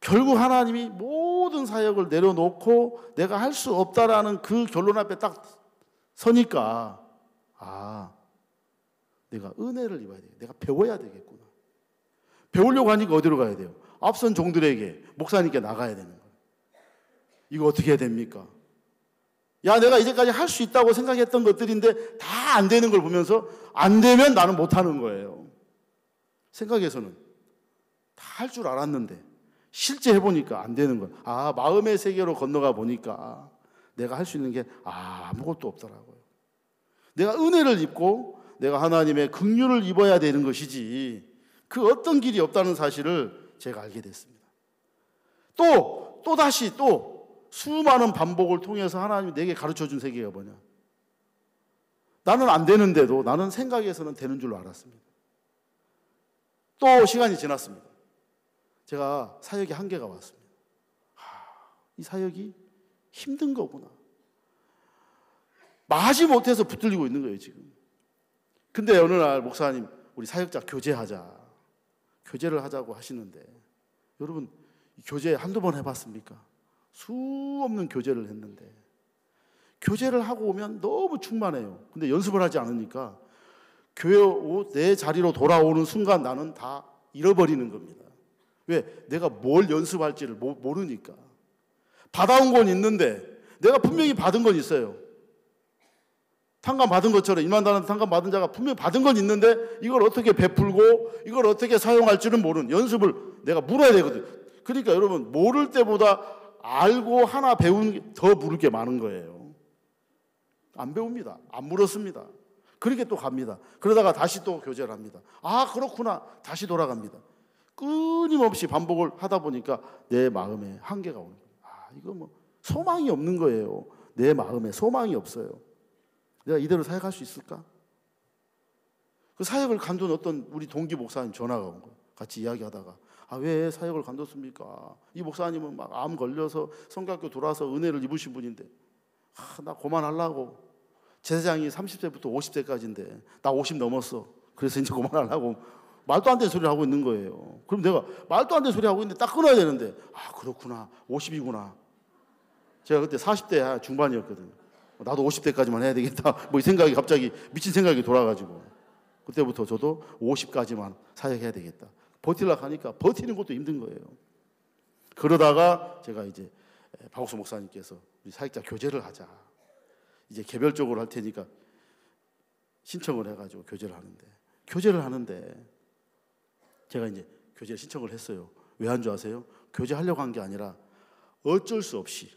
결국 하나님이 모든 사역을 내려놓고 내가 할 수 없다라는 그 결론 앞에 딱 서니까 내가 은혜를 입어야 돼. 내가 배워야 되겠구나. 배우려고 하니까 어디로 가야 돼요? 앞선 종들에게 목사님께 나가야 되는 거예요. 이거 어떻게 해야 됩니까? 내가 이제까지 할 수 있다고 생각했던 것들인데 다 안 되는 걸 보면서 안 되면 나는 못하는 거예요. 생각에서는 다 할 줄 알았는데 실제 해보니까 안 되는 거예요. 마음의 세계로 건너가 보니까 내가 할 수 있는 게 아무것도 없더라고요. 내가 은혜를 입고 내가 하나님의 긍휼을 입어야 되는 것이지 그 어떤 길이 없다는 사실을 제가 알게 됐습니다. 또다시 수많은 반복을 통해서 하나님이 내게 가르쳐준 세계가 뭐냐? 나는 안 되는데도 나는 생각에서는 되는 줄로 알았습니다. 또 시간이 지났습니다. 제가 사역의 한계가 왔습니다. 이 사역이 힘든 거구나. 마지 못해서 붙들리고 있는 거예요, 지금. 근데 어느 날 목사님, 우리 사역자 교제하자. 교제를 하자고 하시는데, 여러분, 교제 한두 번 해봤습니까? 수 없는 교제를 했는데, 교제를 하고 오면 너무 충만해요. 근데 연습을 하지 않으니까, 내 자리로 돌아오는 순간 나는 다 잃어버리는 겁니다. 왜? 내가 뭘 연습할지를 모르니까. 받아온 건 있는데, 내가 분명히 받은 건 있어요. 탕감 받은 것처럼 임한다는 탕감 받은 자가 분명히 받은 건 있는데 이걸 어떻게 베풀고 이걸 어떻게 사용할지는 모르는 연습을 내가 물어야 되거든. 그러니까 여러분 모를 때보다 알고 하나 배우는 게 더 물을 게 많은 거예요. 안 배웁니다. 안 물었습니다. 그렇게 또 갑니다. 그러다가 다시 또 교제를 합니다. 그렇구나. 다시 돌아갑니다. 끊임없이 반복을 하다 보니까 내 마음에 한계가 오는 거예요. 이거 뭐 소망이 없는 거예요. 내 마음에 소망이 없어요. 내가 이대로 사역할 수 있을까? 그 사역을 간둔 어떤 우리 동기 목사님 전화가 온 거예요. 같이 이야기하다가 왜 사역을 간뒀습니까? 이 목사님은 막 암 걸려서 성교학교 돌아서 은혜를 입으신 분인데 나 그만하려고. 제사장이 30세부터 50세까지인데 나 50 넘었어. 그래서 이제 그만하려고 말도 안 되는 소리를 하고 있는 거예요. 그럼 내가 말도 안 되는 소리 하고 있는데 딱 끊어야 되는데 그렇구나. 50이구나. 제가 그때 40대 중반이었거든요. 나도 50대까지만 해야 되겠다. 이 생각이 갑자기 미친 생각이 돌아가지고 그때부터 저도 50까지만 사역해야 되겠다. 버틸려고 하니까 버티는 것도 힘든 거예요. 그러다가 제가 이제 박옥수 목사님께서 우리 사역자 교제를 하자. 이제 개별적으로 할 테니까 신청을 해가지고 교제를 하는데 제가 이제 교제 신청을 했어요. 왜 한 줄 아세요? 교제하려고 한 게 아니라 어쩔 수 없이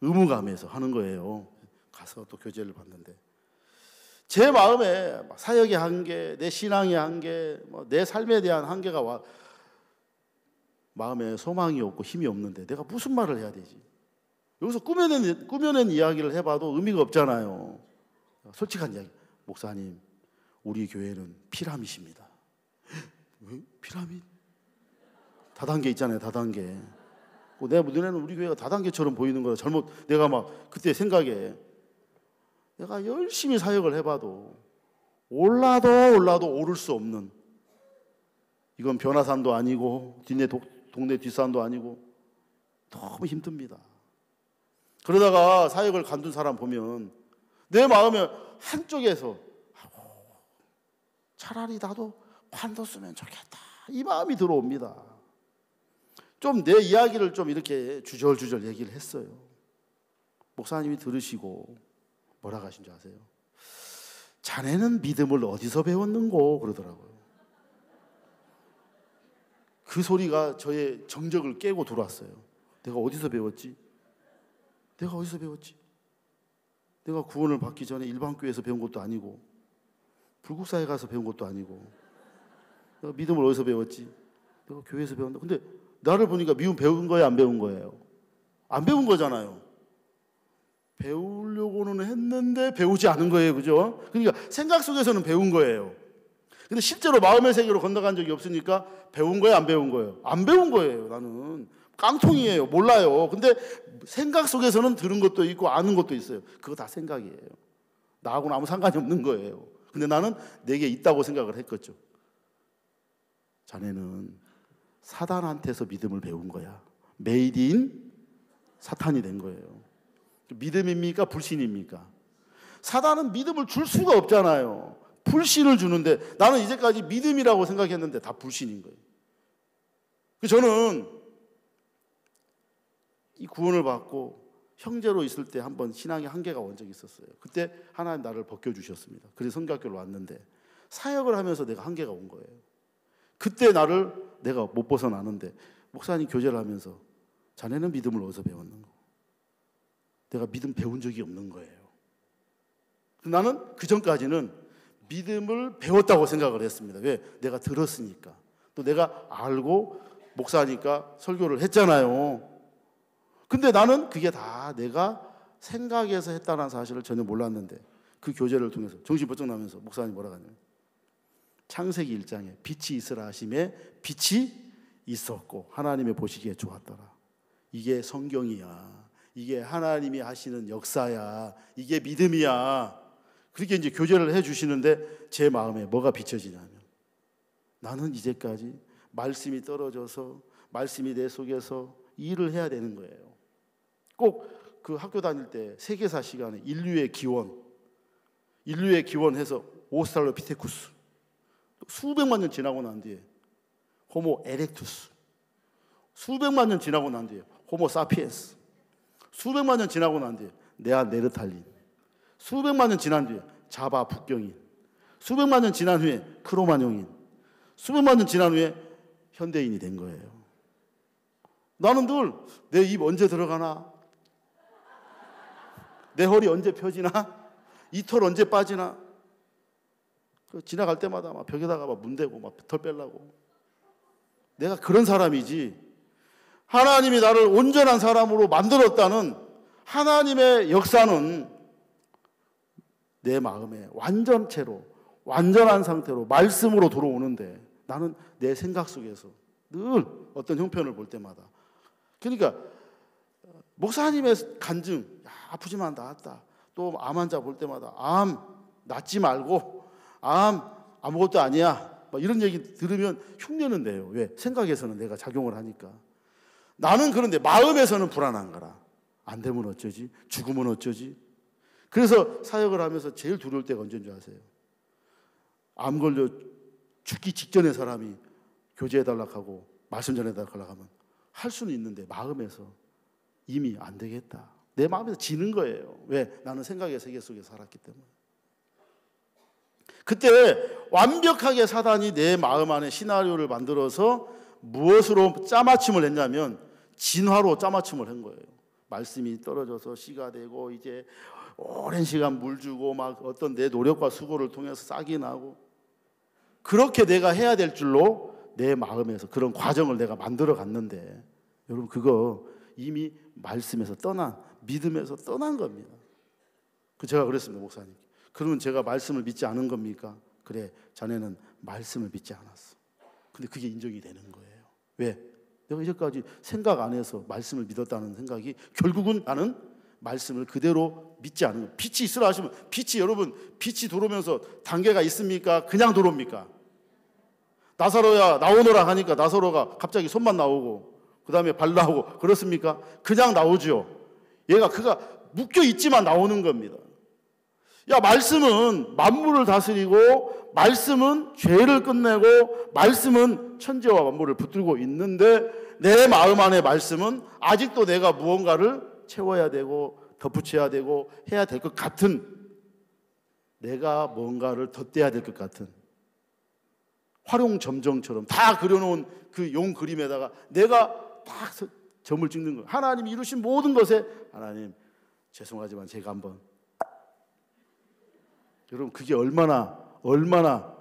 의무감에서 하는 거예요. 가서 또 교제를 받는데 제 마음에 사역의 한계, 내 신앙의 한계, 내 삶에 대한 한계가 와 마음에 소망이 없고 힘이 없는데 내가 무슨 말을 해야 되지? 여기서 꾸며낸 이야기를 해봐도 의미가 없잖아요. 솔직한 이야기. 목사님, 우리 교회는 피라밋입니다. 왜? 피라밋? 다단계 있잖아요. 다단계. 내 눈에는 우리 교회가 다단계처럼 보이는 거야. 내가 막 그때 생각에 내가 열심히 사역을 해봐도 올라도 오를 수 없는, 이건 변화산도 아니고 동네 뒷산도 아니고 너무 힘듭니다. 그러다가 사역을 간둔 사람 보면 내 마음에 한쪽에서 차라리 나도 관뒀으면 좋겠다, 이 마음이 들어옵니다. 좀 내 이야기를 좀 이렇게 주절주절 얘기를 했어요. 목사님이 들으시고 뭐라고 하신 줄 아세요? 자네는 믿음을 어디서 배웠는고 그러더라고요. 그 소리가 저의 정적을 깨고 들어왔어요. 내가 어디서 배웠지? 내가 구원을 받기 전에 일반 교회에서 배운 것도 아니고 불국사에 가서 배운 것도 아니고 내가 믿음을 어디서 배웠지? 내가 교회에서 배웠는데, 근데 나를 보니까 미움 배운 거예요, 안 배운 거예요? 안 배운 거잖아요. 배우려고는 했는데 배우지 않은 거예요, 그죠? 그러니까 생각 속에서는 배운 거예요. 근데 실제로 마음의 세계로 건너간 적이 없으니까 배운 거예요, 안 배운 거예요? 안 배운 거예요. 나는 깡통이에요. 몰라요. 근데 생각 속에서는 들은 것도 있고 아는 것도 있어요. 그거 다 생각이에요. 나하고는 아무 상관이 없는 거예요. 근데 나는 내게 있다고 생각을 했겠죠. 자네는 사단한테서 믿음을 배운 거야. 메이드 인 사탄이 된 거예요. 믿음입니까? 불신입니까? 사단은 믿음을 줄 수가 없잖아요. 불신을 주는데 나는 이제까지 믿음이라고 생각했는데 다 불신인 거예요. 저는 이 구원을 받고 형제로 있을 때 한번 신앙의 한계가 온 적이 있었어요. 그때 하나님 나를 벗겨주셨습니다. 그래서 성교학교를 왔는데 사역을 하면서 내가 한계가 온 거예요. 그때 내가 못 벗어나는데 목사님 교제를 하면서 자네는 믿음을 어디서 배웠는가? 내가 믿음 배운 적이 없는 거예요. 나는 그 전까지는 믿음을 배웠다고 생각을 했습니다. 왜? 내가 들었으니까. 또 내가 알고 목사니까 설교를 했잖아요. 근데 나는 그게 다 내가 생각해서 했다는 사실을 전혀 몰랐는데 그 교제를 통해서 정신 번쩍 나면서 목사님 뭐라고 하냐면 창세기 1장에 빛이 있으라 하심에 빛이 있었고 하나님의 보시기에 좋았더라. 이게 성경이야. 이게 하나님이 하시는 역사야. 이게 믿음이야. 그렇게 이제 교제를 해주시는데 제 마음에 뭐가 비춰지냐면 나는 이제까지 말씀이 떨어져서 말씀이 내 속에서 일을 해야 되는 거예요. 꼭 그 학교 다닐 때 세계사 시간에 인류의 기원 해서 오스트랄로피테쿠스, 수백만 년 지나고 난 뒤에 호모 에렉투스, 수백만 년 지나고 난 뒤에 호모 사피엔스, 수백만 년 지나고 난 뒤에 네안데르탈린, 수백만 년 지난 뒤에 자바 북경인, 수백만 년 지난 후에 크로마뇽인, 수백만 년 지난 후에 현대인이 된 거예요. 나는 늘 내 입 언제 들어가나? 내 허리 언제 펴지나? 이 털 언제 빠지나? 지나갈 때마다 막 벽에다가 막 문대고 막 털 빼려고. 내가 그런 사람이지. 하나님이 나를 온전한 사람으로 만들었다는 하나님의 역사는 내 마음에 완전체로, 완전한 상태로 말씀으로 들어오는데 나는 내 생각 속에서 늘 어떤 형편을 볼 때마다, 그러니까 목사님의 간증, 야, 아프지만 나았다. 또 암 환자 볼 때마다 암 낫지 말고 암 아무것도 아니야. 막 이런 얘기 들으면 흉내는 내요. 왜? 생각에서는 내가 작용을 하니까. 나는 그런데 마음에서는 불안한 거라. 안 되면 어쩌지? 죽으면 어쩌지? 그래서 사역을 하면서 제일 두려울 때가 언제인 줄 아세요? 암 걸려 죽기 직전에 사람이 교제해달라고 하고 말씀 전해달라고 하면 할 수는 있는데 마음에서 이미 안 되겠다. 내 마음에서 지는 거예요. 왜? 나는 생각의 세계 속에 살았기 때문에. 그때 완벽하게 사단이 내 마음 안에 시나리오를 만들어서 무엇으로 짜맞춤을 했냐면 진화로 짜맞춤을 한 거예요. 말씀이 떨어져서 씨가 되고 이제 오랜 시간 물 주고 막 어떤 내 노력과 수고를 통해서 싹이 나고 그렇게 내가 해야 될 줄로 내 마음에서 그런 과정을 내가 만들어 갔는데 여러분 그거 이미 말씀에서 떠난 믿음에서 떠난 겁니다. 제가 그랬습니다. 목사님. 그러면 제가 말씀을 믿지 않은 겁니까? 그래, 자네는 말씀을 믿지 않았어. 근데 그게 인정이 되는 거예요. 왜? 내가 이제까지 생각 안 해서 말씀을 믿었다는 생각이 결국은 나는 말씀을 그대로 믿지 않은 거예요. 빛이 있으라 하시면 빛이 여러분 빛이 들어오면서 단계가 있습니까? 그냥 들어옵니까? 나사로야 나오너라 하니까 나사로가 갑자기 손만 나오고 그 다음에 발 나오고 그렇습니까? 그냥 나오죠. 얘가 그가 묶여 있지만 나오는 겁니다. 야, 말씀은 만물을 다스리고 말씀은 죄를 끝내고 말씀은 천지와 만물을 붙들고 있는데 내 마음 안에 말씀은 아직도 내가 무언가를 채워야 되고 덧붙여야 되고 해야 될 것 같은 내가 뭔가를 덧대야 될 것 같은 활용점정처럼 다 그려놓은 그 용 그림에다가 내가 딱 점을 찍는 거예요. 하나님이 이루신 모든 것에 하나님 죄송하지만 제가 한번 여러분 그게 얼마나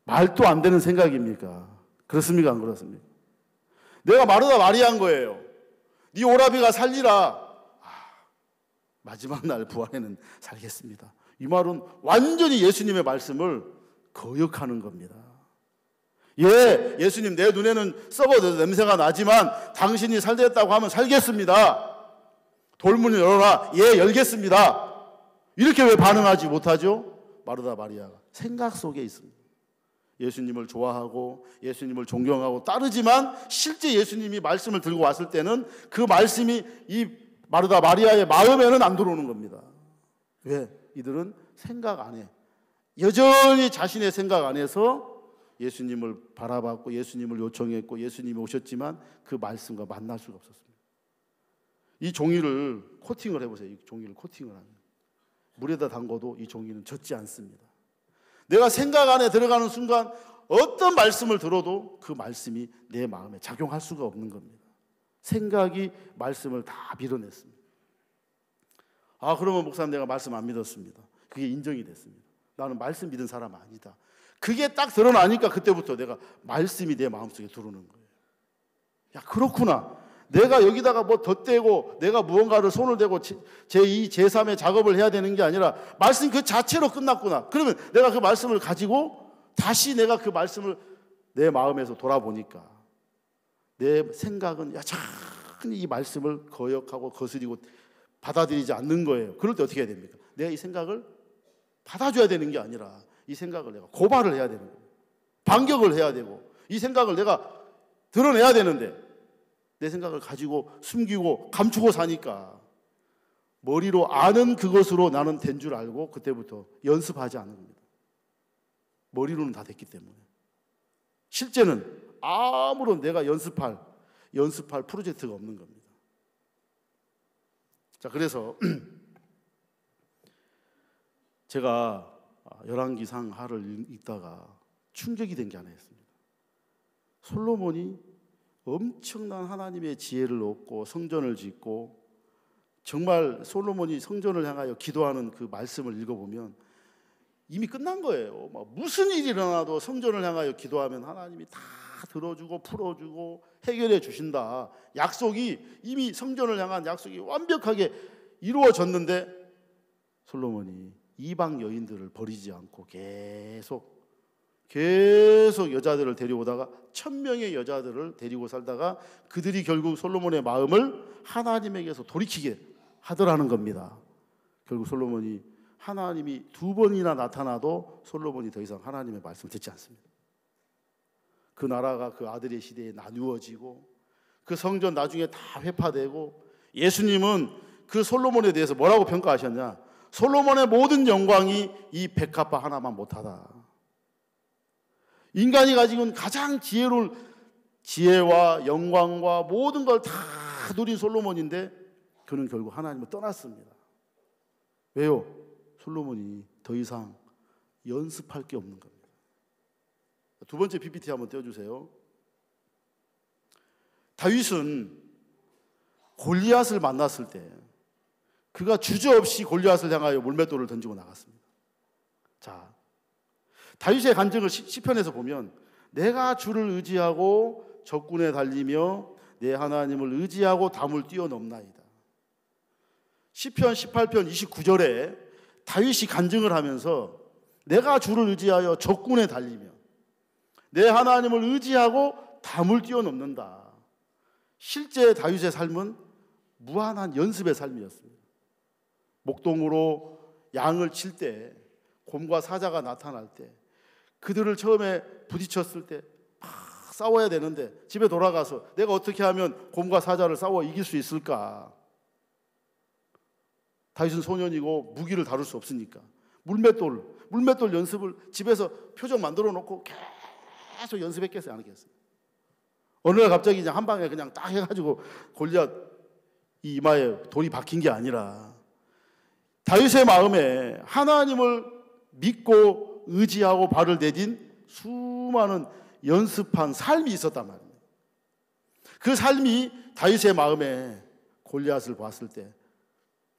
말도 안 되는 생각입니까? 그렇습니까? 안 그렇습니까? 내가 마르다 마리아인 거예요. 네 오라비가 살리라. 마지막 날 부활에는 살겠습니다. 이 말은 완전히 예수님의 말씀을 거역하는 겁니다. 예, 예수님 내 눈에는 썩어서 냄새가 나지만 당신이 살겠다고 하면 살겠습니다. 돌문을 열어라. 예, 열겠습니다. 이렇게 왜 반응하지 못하죠? 마르다 마리아가 생각 속에 있습니다. 예수님을 좋아하고 예수님을 존경하고 따르지만 실제 예수님이 말씀을 들고 왔을 때는 그 말씀이 이 마르다 마리아의 마음에는 안 들어오는 겁니다. 왜? 이들은 생각 안에 여전히 자신의 생각 안에서 예수님을 바라봤고 예수님을 요청했고 예수님이 오셨지만 그 말씀과 만날 수가 없었습니다. 이 종이를 코팅을 해보세요. 이 종이를 코팅을 하면 물에다 담궈도 이 종이는 젖지 않습니다. 내가 생각 안에 들어가는 순간 어떤 말씀을 들어도 그 말씀이 내 마음에 작용할 수가 없는 겁니다. 생각이 말씀을 다 밀어냈습니다. 그러면 목사님 내가 말씀 안 믿었습니다. 그게 인정이 됐습니다. 나는 말씀 믿은 사람 아니다. 그게 딱 드러나니까 그때부터 내가 말씀이 내 마음속에 들어오는 거예요. 야, 그렇구나. 내가 여기다가 뭐 덧대고 내가 무언가를 손을 대고 제2, 제3의 작업을 해야 되는 게 아니라 말씀 그 자체로 끝났구나. 그러면 내가 그 말씀을 가지고 다시 내가 그 말씀을 내 마음에서 돌아보니까 내 생각은 여전히 이 말씀을 거역하고 거스리고 받아들이지 않는 거예요. 그럴 때 어떻게 해야 됩니까? 내가 이 생각을 받아줘야 되는 게 아니라 이 생각을 내가 고발을 해야 되는 거예요. 반격을 해야 되고 이 생각을 내가 드러내야 되는데 내 생각을 가지고 숨기고 감추고 사니까 머리로 아는 그것으로 나는 된 줄 알고 그때부터 연습하지 않는 겁니다. 머리로는 다 됐기 때문에. 실제는 아무런 내가 연습할 프로젝트가 없는 겁니다. 자, 그래서 제가 열왕기상 하를 읽다가 충격이 된 게 하나 있습니다. 솔로몬이 엄청난 하나님의 지혜를 얻고 성전을 짓고 정말 솔로몬이 성전을 향하여 기도하는 그 말씀을 읽어보면 이미 끝난 거예요. 무슨 일이 일어나도 성전을 향하여 기도하면 하나님이 다 들어주고 풀어주고 해결해 주신다. 약속이 이미 성전을 향한 약속이 완벽하게 이루어졌는데 솔로몬이 이방 여인들을 버리지 않고 계속 여자들을 데려오다가 1000명의 여자들을 데리고 살다가 그들이 결국 솔로몬의 마음을 하나님에게서 돌이키게 하더라는 겁니다. 결국 솔로몬이 하나님이 2번이나 나타나도 솔로몬이 더 이상 하나님의 말씀을 듣지 않습니다. 그 나라가 그 아들의 시대에 나누어지고 그 성전 나중에 다 회파되고 예수님은 그 솔로몬에 대해서 뭐라고 평가하셨냐? 솔로몬의 모든 영광이 이 백합화 하나만 못하다. 인간이 가지고 있는 가장 지혜로운 지혜와 영광과 모든 걸 다 누린 솔로몬인데 그는 결국 하나님을 떠났습니다. 왜요? 솔로몬이 더 이상 연습할 게 없는 겁니다. 두 번째 PPT 한번 띄워주세요. 다윗은 골리앗을 만났을 때 그가 주저없이 골리앗을 향하여 물맷돌을 던지고 나갔습니다. 자, 다윗의 간증을 시편에서 보면 내가 주를 의지하고 적군에 달리며 내 하나님을 의지하고 담을 뛰어넘나이다. 시편 18편 29절에 다윗이 간증을 하면서 내가 주를 의지하여 적군에 달리며 내 하나님을 의지하고 담을 뛰어넘는다. 실제 다윗의 삶은 무한한 연습의 삶이었습니다. 목동으로 양을 칠 때 곰과 사자가 나타날 때 그들을 처음에 부딪혔을 때 막 싸워야 되는데 집에 돌아가서 내가 어떻게 하면 곰과 사자를 싸워 이길 수 있을까? 다윗은 소년이고 무기를 다룰 수 없으니까 물맷돌 연습을 집에서 표정 만들어 놓고 계속 연습했겠어요? 안 했겠어요? 어느 날 갑자기 그냥 한 방에 그냥 딱 해가지고 골리앗 이 이마에 돌이 박힌 게 아니라 다윗의 마음에 하나님을 믿고 의지하고 발을 내딘 수많은 연습한 삶이 있었단 말입니다. 그 삶이 다윗의 마음에 골리앗을 봤을 때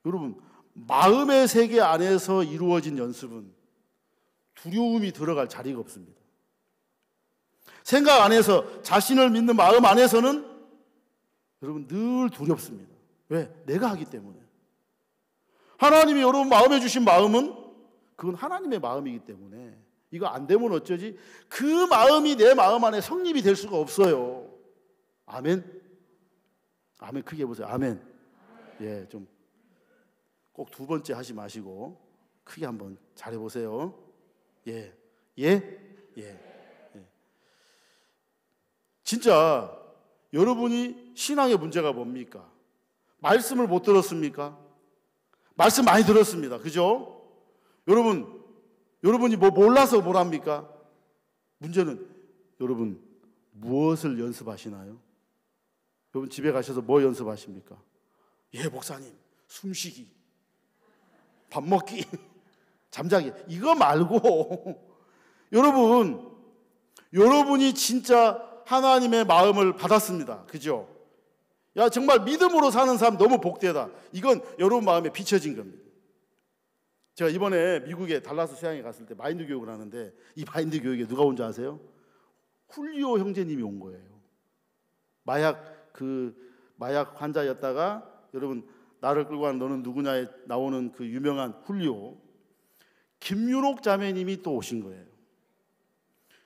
여러분 마음의 세계 안에서 이루어진 연습은 두려움이 들어갈 자리가 없습니다. 생각 안에서 자신을 믿는 마음 안에서는 여러분 늘 두렵습니다. 왜? 내가 하기 때문에. 하나님이 여러분 마음에 주신 마음은 그건 하나님의 마음이기 때문에 이거 안 되면 어쩌지? 그 마음이 내 마음 안에 성립이 될 수가 없어요. 아멘? 아멘 크게 해보세요. 아멘. 예, 좀 꼭 두 번째 하지 마시고 크게 한번 잘해보세요. 예, 예, 예. 진짜 여러분이 신앙의 문제가 뭡니까? 말씀을 못 들었습니까? 말씀 많이 들었습니다. 그죠? 여러분이 뭐 몰라서 뭐랍니까? 문제는 여러분 무엇을 연습하시나요? 여러분 집에 가셔서 뭐 연습하십니까? 예, 목사님, 숨쉬기, 밥 먹기, 잠자기 이거 말고 여러분이 진짜 하나님의 마음을 받았습니다. 그죠? 야, 정말 믿음으로 사는 사람 너무 복되다. 이건 여러분 마음에 비춰진 겁니다. 제가 이번에 미국의 달라스 수양에 갔을 때 마인드 교육을 하는데 이 마인드 교육에 누가 온 줄 아세요? 훌리오 형제님이 온 거예요. 마약 환자였다가 여러분 나를 끌고 간 너는 누구냐에 나오는 그 유명한 훌리오 김윤옥 자매님이 또 오신 거예요.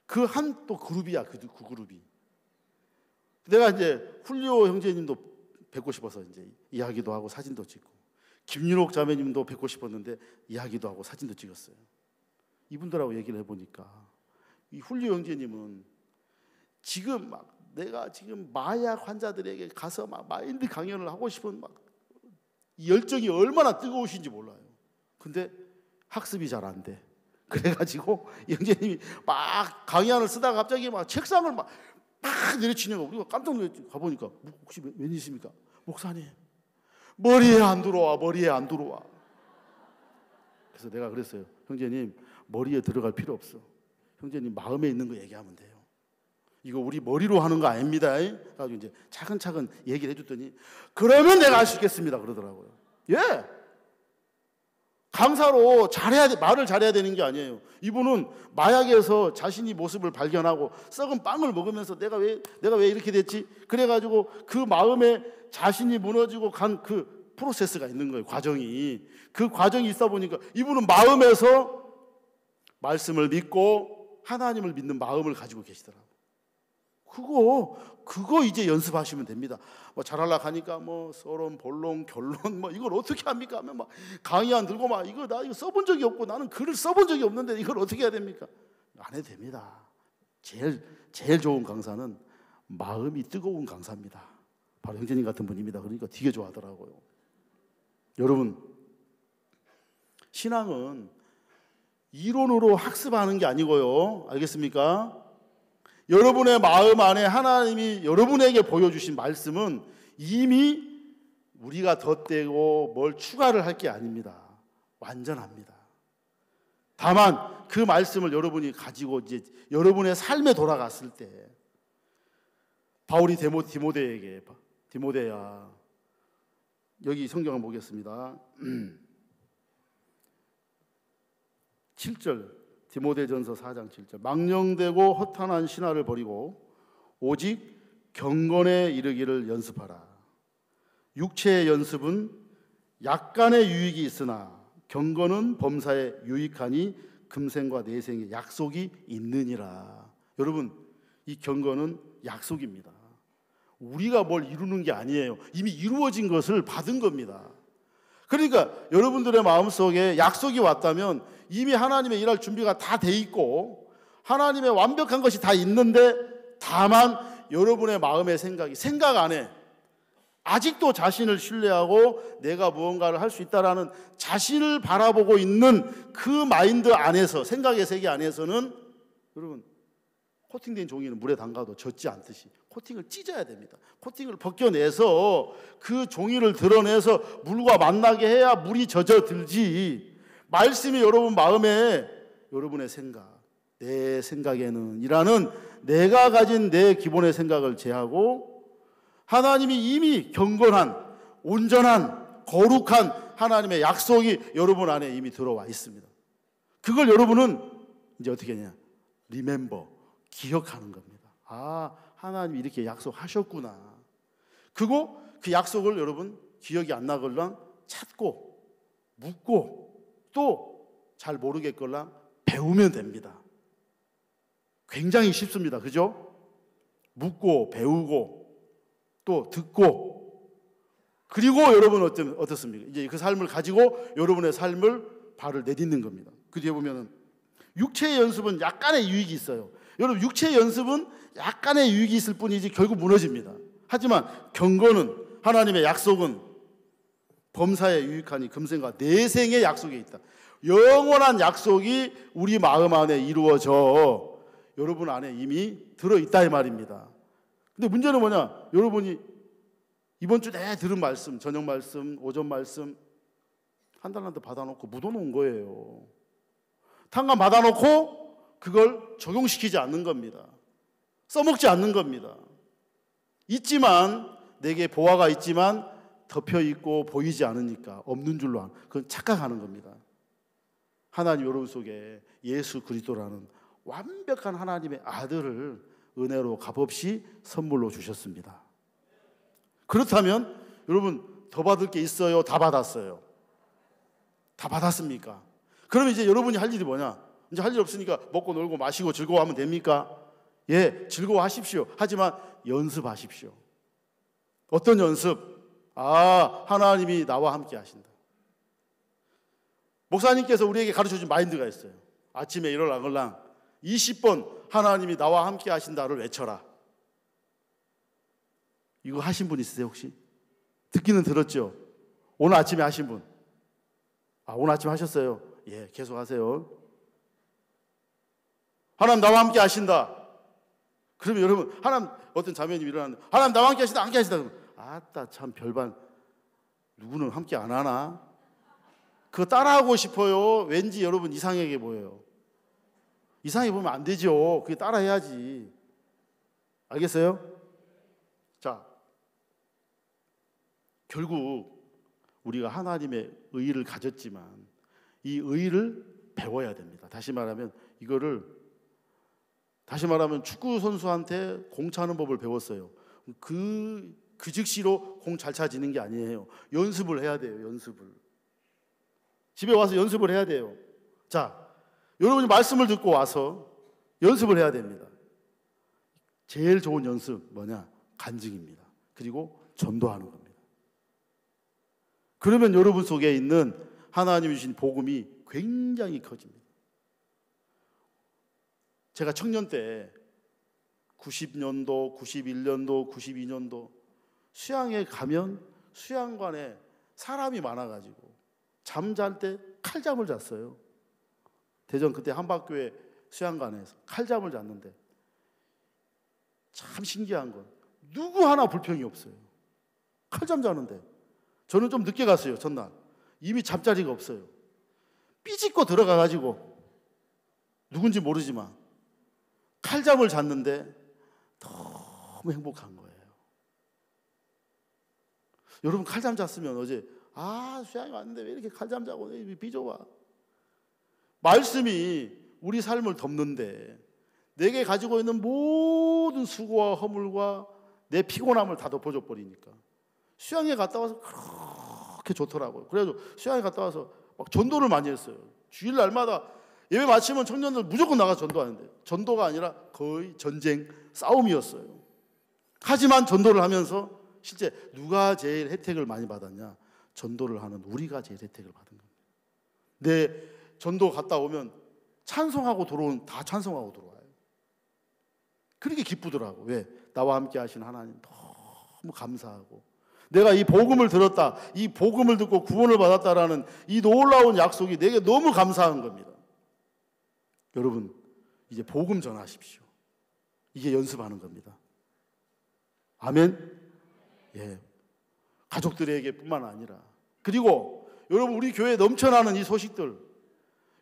그 한 또 그룹이야. 그 그룹이. 내가 이제 훌리오 형제님도 뵙고 싶어서 이제 이야기도 하고 사진도 찍고 김윤옥 자매님도 뵙고 싶었는데 이야기도 하고 사진도 찍었어요. 이분들하고 얘기를 해보니까 이 훌리오 형제님은 지금 막 내가 지금 마약 환자들에게 가서 막 마인드 강연을 하고 싶은 막 이 열정이 얼마나 뜨거우신지 몰라요. 근데 학습이 잘 안 돼. 그래가지고 형제님이 막 강의안을 쓰다가 갑자기 막 책상을 막 내려치는 거 우리가 깜짝 놀랐지. 가보니까 혹시 웬일이십니까? 목사님 머리에 안 들어와. 그래서 내가 그랬어요. 형제님 머리에 들어갈 필요 없어. 형제님 마음에 있는 거 얘기하면 돼요. 이거 우리 머리로 하는 거 아닙니다. 그래가지고 이제 차근차근 얘기를 해줬더니 그러면 내가 할 수 있겠습니다 그러더라고요. 예. 강사로 말을 잘해야 되는 게 아니에요. 이분은 마약에서 자신이 모습을 발견하고 썩은 빵을 먹으면서 내가 왜 이렇게 됐지? 그래가지고 그 마음에 자신이 무너지고 간 그 프로세스가 있는 거예요. 과정이. 그 과정이 있다 보니까 이분은 마음에서 말씀을 믿고 하나님을 믿는 마음을 가지고 계시더라고요. 그거 이제 연습하시면 됩니다. 뭐 잘하려고 하니까 뭐 서론, 본론, 결론 뭐 이걸 어떻게 합니까? 하면 막 강의안 들고 막 나 이거 써본 적이 없고 나는 글을 써본 적이 없는데 이걸 어떻게 해야 됩니까? 안 해도 됩니다. 제일 좋은 강사는 마음이 뜨거운 강사입니다. 바로 형제님 같은 분입니다. 그러니까 되게 좋아하더라고요. 여러분, 신앙은 이론으로 학습하는 게 아니고요. 알겠습니까? 여러분의 마음 안에 하나님이 여러분에게 보여주신 말씀은 이미 우리가 덧대고 뭘 추가를 할 게 아닙니다. 완전합니다. 다만 그 말씀을 여러분이 가지고 이제 여러분의 삶에 돌아갔을 때 바울이 디모데에게, 디모데야, 여기 성경을 보겠습니다. 7절, 디모데전서 4장 7절. 망령되고 허탄한 신화를 버리고 오직 경건에 이르기를 연습하라. 육체의 연습은 약간의 유익이 있으나 경건은 범사에 유익하니 금생과 내생의 약속이 있느니라. 여러분, 이 경건은 약속입니다. 우리가 뭘 이루는 게 아니에요. 이미 이루어진 것을 받은 겁니다. 그러니까 여러분들의 마음속에 약속이 왔다면 이미 하나님의 일할 준비가 다 돼 있고 하나님의 완벽한 것이 다 있는데, 다만 여러분의 마음의 생각 안에 아직도 자신을 신뢰하고 내가 무언가를 할 수 있다라는 자신을 바라보고 있는 그 마인드 안에서, 생각의 세계 안에서는 여러분, 코팅된 종이는 물에 담가도 젖지 않듯이 코팅을 찢어야 됩니다. 코팅을 벗겨내서 그 종이를 드러내서 물과 만나게 해야 물이 젖어들지. 말씀이 여러분 마음에, 여러분의 생각, 내 생각에는 이라는 내가 가진 내 기본의 생각을 제하고 하나님이 이미 경건한, 온전한, 거룩한 하나님의 약속이 여러분 안에 이미 들어와 있습니다. 그걸 여러분은 이제 어떻게 하냐? 리멤버, 기억하는 겁니다. 아, 하나님이 이렇게 약속하셨구나. 그리고 그 약속을 여러분 기억이 안 나걸랑 찾고 묻고 또 잘 모르겠걸랑 배우면 됩니다. 굉장히 쉽습니다. 그죠? 묻고 배우고 또 듣고, 그리고 여러분 어떻습니까? 이제 그 삶을 가지고 여러분의 삶을 발을 내딛는 겁니다. 그 뒤에 보면은 육체의 연습은 약간의 유익이 있어요. 여러분, 육체의 연습은 약간의 유익이 있을 뿐이지 결국 무너집니다. 하지만 경건은, 하나님의 약속은 범사에 유익하니 금생과 내생의 약속이 있다. 영원한 약속이 우리 마음 안에 이루어져 여러분 안에 이미 들어있다 이 말입니다. 근데 문제는 뭐냐? 여러분이 이번 주 내내 들은 말씀, 저녁 말씀, 오전 말씀 한 달한테 받아놓고 묻어놓은 거예요. 탕감 받아놓고 그걸 적용시키지 않는 겁니다. 써먹지 않는 겁니다. 있지만, 내게 보화가 있지만 덮여있고 보이지 않으니까 없는 줄로 그건 착각하는 겁니다. 하나님 여러분 속에 예수 그리스도라는 완벽한 하나님의 아들을 은혜로 값없이 선물로 주셨습니다. 그렇다면 여러분 더 받을 게 있어요? 다 받았어요? 다 받았습니까? 그러면 이제 여러분이 할 일이 뭐냐? 이제 할 일 없으니까 먹고 놀고 마시고 즐거워하면 됩니까? 예, 즐거워하십시오. 하지만 연습하십시오. 어떤 연습? 아, 하나님이 나와 함께 하신다. 목사님께서 우리에게 가르쳐준 마인드가 있어요. 아침에 일어나걸랑 20번 하나님이 나와 함께 하신다를 외쳐라. 이거 하신 분 있으세요 혹시? 듣기는 들었죠? 오늘 아침에 하신 분? 아, 오늘 아침 하셨어요? 예, 계속 하세요. 하나님 나와 함께 하신다. 그러면 여러분, 하나님, 어떤 자매님이 일어났는데 하나님 나와 함께 하신다, 함께 하신다. 그러면 아따 참 별반, 누구는 함께 안 하나? 그거 따라하고 싶어요. 왠지 여러분 이상하게 보여요. 이상하게 보면 안 되죠. 그게 따라해야지. 알겠어요? 자, 결국 우리가 하나님의 의의를 가졌지만 이 의의를 배워야 됩니다. 다시 말하면 축구 선수한테 공 차는 법을 배웠어요. 그 즉시로 공 잘 차지는 게 아니에요. 연습을 해야 돼요. 연습을. 집에 와서 연습을 해야 돼요. 자, 여러분이 말씀을 듣고 와서 연습을 해야 됩니다. 제일 좋은 연습 뭐냐? 간증입니다. 그리고 전도하는 겁니다. 그러면 여러분 속에 있는 하나님이 주신 복음이 굉장히 커집니다. 제가 청년 때 90년도, 91년도, 92년도 수양에 가면 수양관에 사람이 많아가지고 잠잘 때 칼잠을 잤어요. 대전 그때 한박교회 수양관에서 칼잠을 잤는데 참 신기한 건 누구 하나 불평이 없어요. 칼잠 자는데. 저는 좀 늦게 갔어요. 전날. 이미 잠자리가 없어요. 삐짓고 들어가가지고 누군지 모르지만 칼잠을 잤는데 너무 행복한 거예요. 여러분 칼잠 잤으면 어제 수양이 왔는데 왜 이렇게 칼잠 자고 비좁아. 말씀이 우리 삶을 덮는데 내게 가지고 있는 모든 수고와 허물과 내 피곤함을 다 덮어줘 버리니까 수양에 갔다 와서 그렇게 좋더라고요. 그래가지고 수양에 갔다 와서 막 전도를 많이 했어요. 주일날마다 예배 마치면 청년들 무조건 나가서 전도하는데 전도가 아니라 거의 전쟁 싸움이었어요. 하지만 전도를 하면서 실제 누가 제일 혜택을 많이 받았냐? 전도를 하는 우리가 제일 혜택을 받은 겁니다. 내 전도 갔다 오면 찬송하고 다 찬송하고 들어와요. 그렇게 기쁘더라고. 왜? 나와 함께 하신 하나님 너무 감사하고 내가 이 복음을 들었다, 이 복음을 듣고 구원을 받았다라는 이 놀라운 약속이 내게 너무 감사한 겁니다. 여러분, 이제 복음 전하십시오. 이게 연습하는 겁니다. 아멘? 예. 가족들에게 뿐만 아니라 그리고 여러분 우리 교회에 넘쳐나는 이 소식들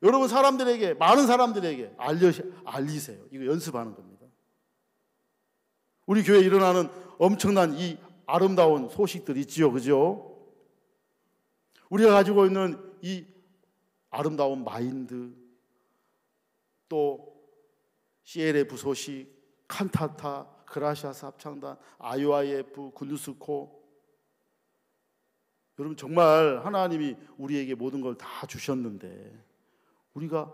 여러분 사람들에게 많은 사람들에게 알리세요. 이거 연습하는 겁니다. 우리 교회에 일어나는 엄청난 이 아름다운 소식들 있지요. 그죠? 우리가 가지고 있는 이 아름다운 마인드 또 CLF 소식, 칸타타, 그라시아스 합창단, IYF, 군누스코 여러분 정말 하나님이 우리에게 모든 걸 다 주셨는데 우리가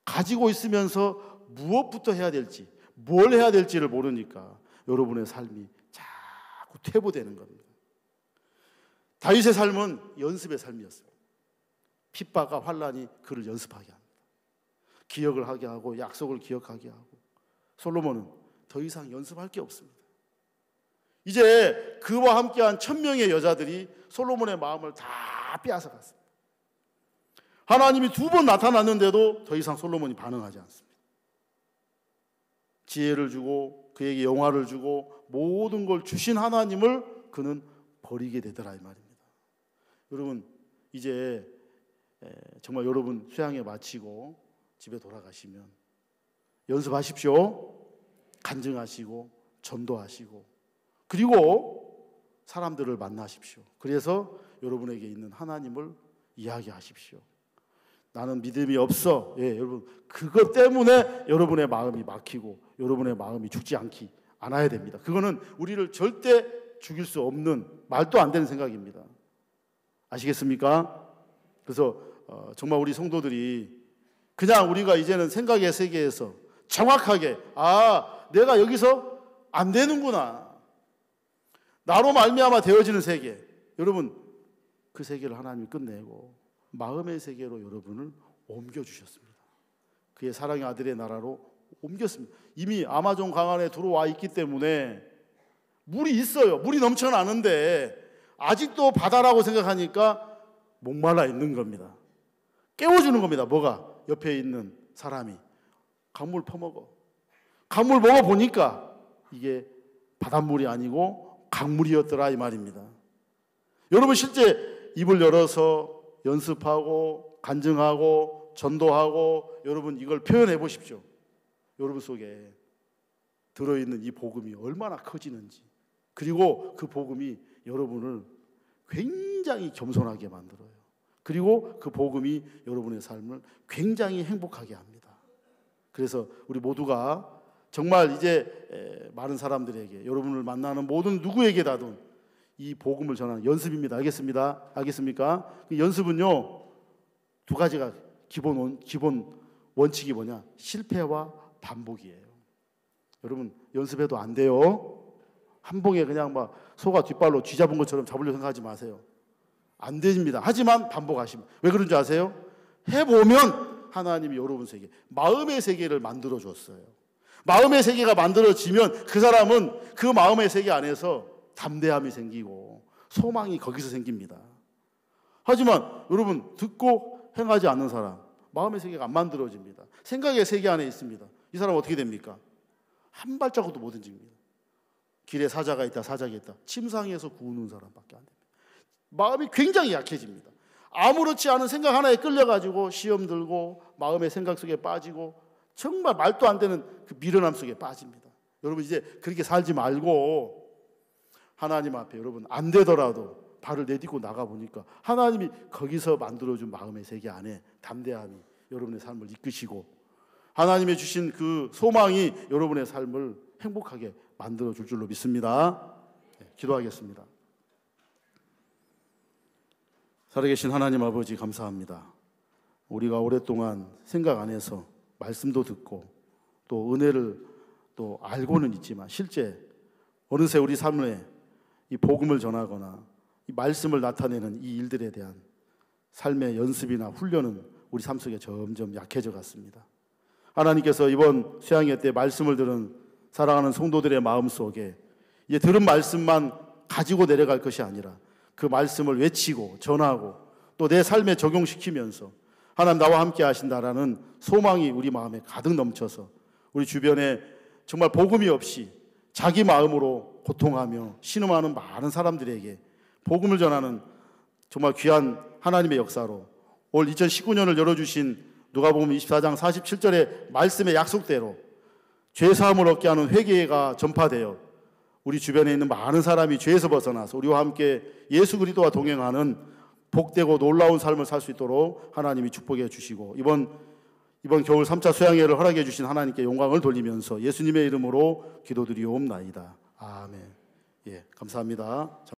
가지고 있으면서 무엇부터 해야 될지 뭘 해야 될지를 모르니까 여러분의 삶이 자꾸 퇴보되는 겁니다. 다윗의 삶은 연습의 삶이었어요. 핍박과 환난이 그를 연습하게 합니다. 기억을 하게 하고 약속을 기억하게 하고 솔로몬은 더 이상 연습할 게 없습니다. 이제 그와 함께한 1000명의 여자들이 솔로몬의 마음을 다 빼앗아갔습니다. 하나님이 2번 나타났는데도 더 이상 솔로몬이 반응하지 않습니다. 지혜를 주고 그에게 영화를 주고 모든 걸 주신 하나님을 그는 버리게 되더라 이 말입니다. 여러분 이제 정말 여러분 수양회 마치고 집에 돌아가시면 연습하십시오. 간증하시고 전도하시고 그리고 사람들을 만나십시오. 그래서 여러분에게 있는 하나님을 이야기하십시오. 나는 믿음이 없어. 예, 여러분 그것 때문에 여러분의 마음이 막히고 여러분의 마음이 죽지 않아야 됩니다. 그거는 우리를 절대 죽일 수 없는 말도 안 되는 생각입니다. 아시겠습니까? 그래서 정말 우리 성도들이 그냥 우리가 이제는 생각의 세계에서 정확하게 내가 여기서 안 되는구나. 나로 말미암아 되어지는 세계. 여러분 그 세계를 하나님이 끝내고 마음의 세계로 여러분을 옮겨주셨습니다. 그의 사랑의 아들의 나라로 옮겼습니다. 이미 아마존 강안에 들어와 있기 때문에 물이 있어요. 물이 넘쳐나는데 아직도 바다라고 생각하니까 목말라 있는 겁니다. 깨워주는 겁니다. 뭐가? 옆에 있는 사람이 강물 퍼먹어. 강물 먹어보니까 이게 바닷물이 아니고 강물이었더라 이 말입니다. 여러분 실제 입을 열어서 연습하고 간증하고 전도하고 여러분 이걸 표현해 보십시오. 여러분 속에 들어있는 이 복음이 얼마나 커지는지 그리고 그 복음이 여러분을 굉장히 겸손하게 만들어요. 그리고 그 복음이 여러분의 삶을 굉장히 행복하게 합니다. 그래서 우리 모두가 정말 이제 많은 사람들에게 여러분을 만나는 모든 누구에게라도 이 복음을 전하는 연습입니다. 알겠습니까? 그 연습은요 2가지가 기본 원칙이 뭐냐? 실패와 반복이에요. 여러분 연습해도 안 돼요. 한 봉에 그냥 막 소가 뒷발로 쥐 잡은 것처럼 잡으려고 생각하지 마세요. 안 됩니다. 하지만 반복하시면 왜 그런지 아세요? 해보면 하나님이 여러분 세계 마음의 세계를 만들어 줬어요. 마음의 세계가 만들어지면 그 사람은 그 마음의 세계 안에서 담대함이 생기고 소망이 거기서 생깁니다. 하지만 여러분 듣고 행하지 않는 사람 마음의 세계가 안 만들어집니다. 생각의 세계 안에 있습니다. 이 사람 어떻게 됩니까? 한 발자국도 못 움직입니다. 길에 사자가 있다 사자가 있다 침상에서 구우는 사람밖에 안 됩니다. 마음이 굉장히 약해집니다. 아무렇지 않은 생각 하나에 끌려가지고 시험 들고 마음의 생각 속에 빠지고 정말 말도 안 되는 그 미련함 속에 빠집니다. 여러분 이제 그렇게 살지 말고 하나님 앞에 여러분 안 되더라도 발을 내딛고 나가보니까 하나님이 거기서 만들어준 마음의 세계 안에 담대함이 여러분의 삶을 이끄시고 하나님의 주신 그 소망이 여러분의 삶을 행복하게 만들어줄 줄로 믿습니다. 기도하겠습니다. 살아계신 하나님 아버지 감사합니다. 우리가 오랫동안 생각 안에서 말씀도 듣고 또 은혜를 또 알고는 있지만 실제 어느새 우리 삶에 이 복음을 전하거나 이 말씀을 나타내는 이 일들에 대한 삶의 연습이나 훈련은 우리 삶 속에 점점 약해져 갔습니다. 하나님께서 이번 수양회 때 말씀을 들은 사랑하는 성도들의 마음 속에 이제 들은 말씀만 가지고 내려갈 것이 아니라 그 말씀을 외치고 전하고 또 내 삶에 적용시키면서 하나님 나와 함께 하신다라는 소망이 우리 마음에 가득 넘쳐서 우리 주변에 정말 복음이 없이 자기 마음으로 고통하며 신음하는 많은 사람들에게 복음을 전하는 정말 귀한 하나님의 역사로 올 2019년을 열어주신 누가복음 24장 47절의 말씀의 약속대로 죄사함을 얻게 하는 회개가 전파되어 우리 주변에 있는 많은 사람이 죄에서 벗어나서 우리와 함께 예수 그리스도와 동행하는 복되고 놀라운 삶을 살 수 있도록 하나님이 축복해 주시고 이번 겨울 3차 수양회를 허락해 주신 하나님께 영광을 돌리면서 예수님의 이름으로 기도드리옵나이다. 아멘. 감사합니다.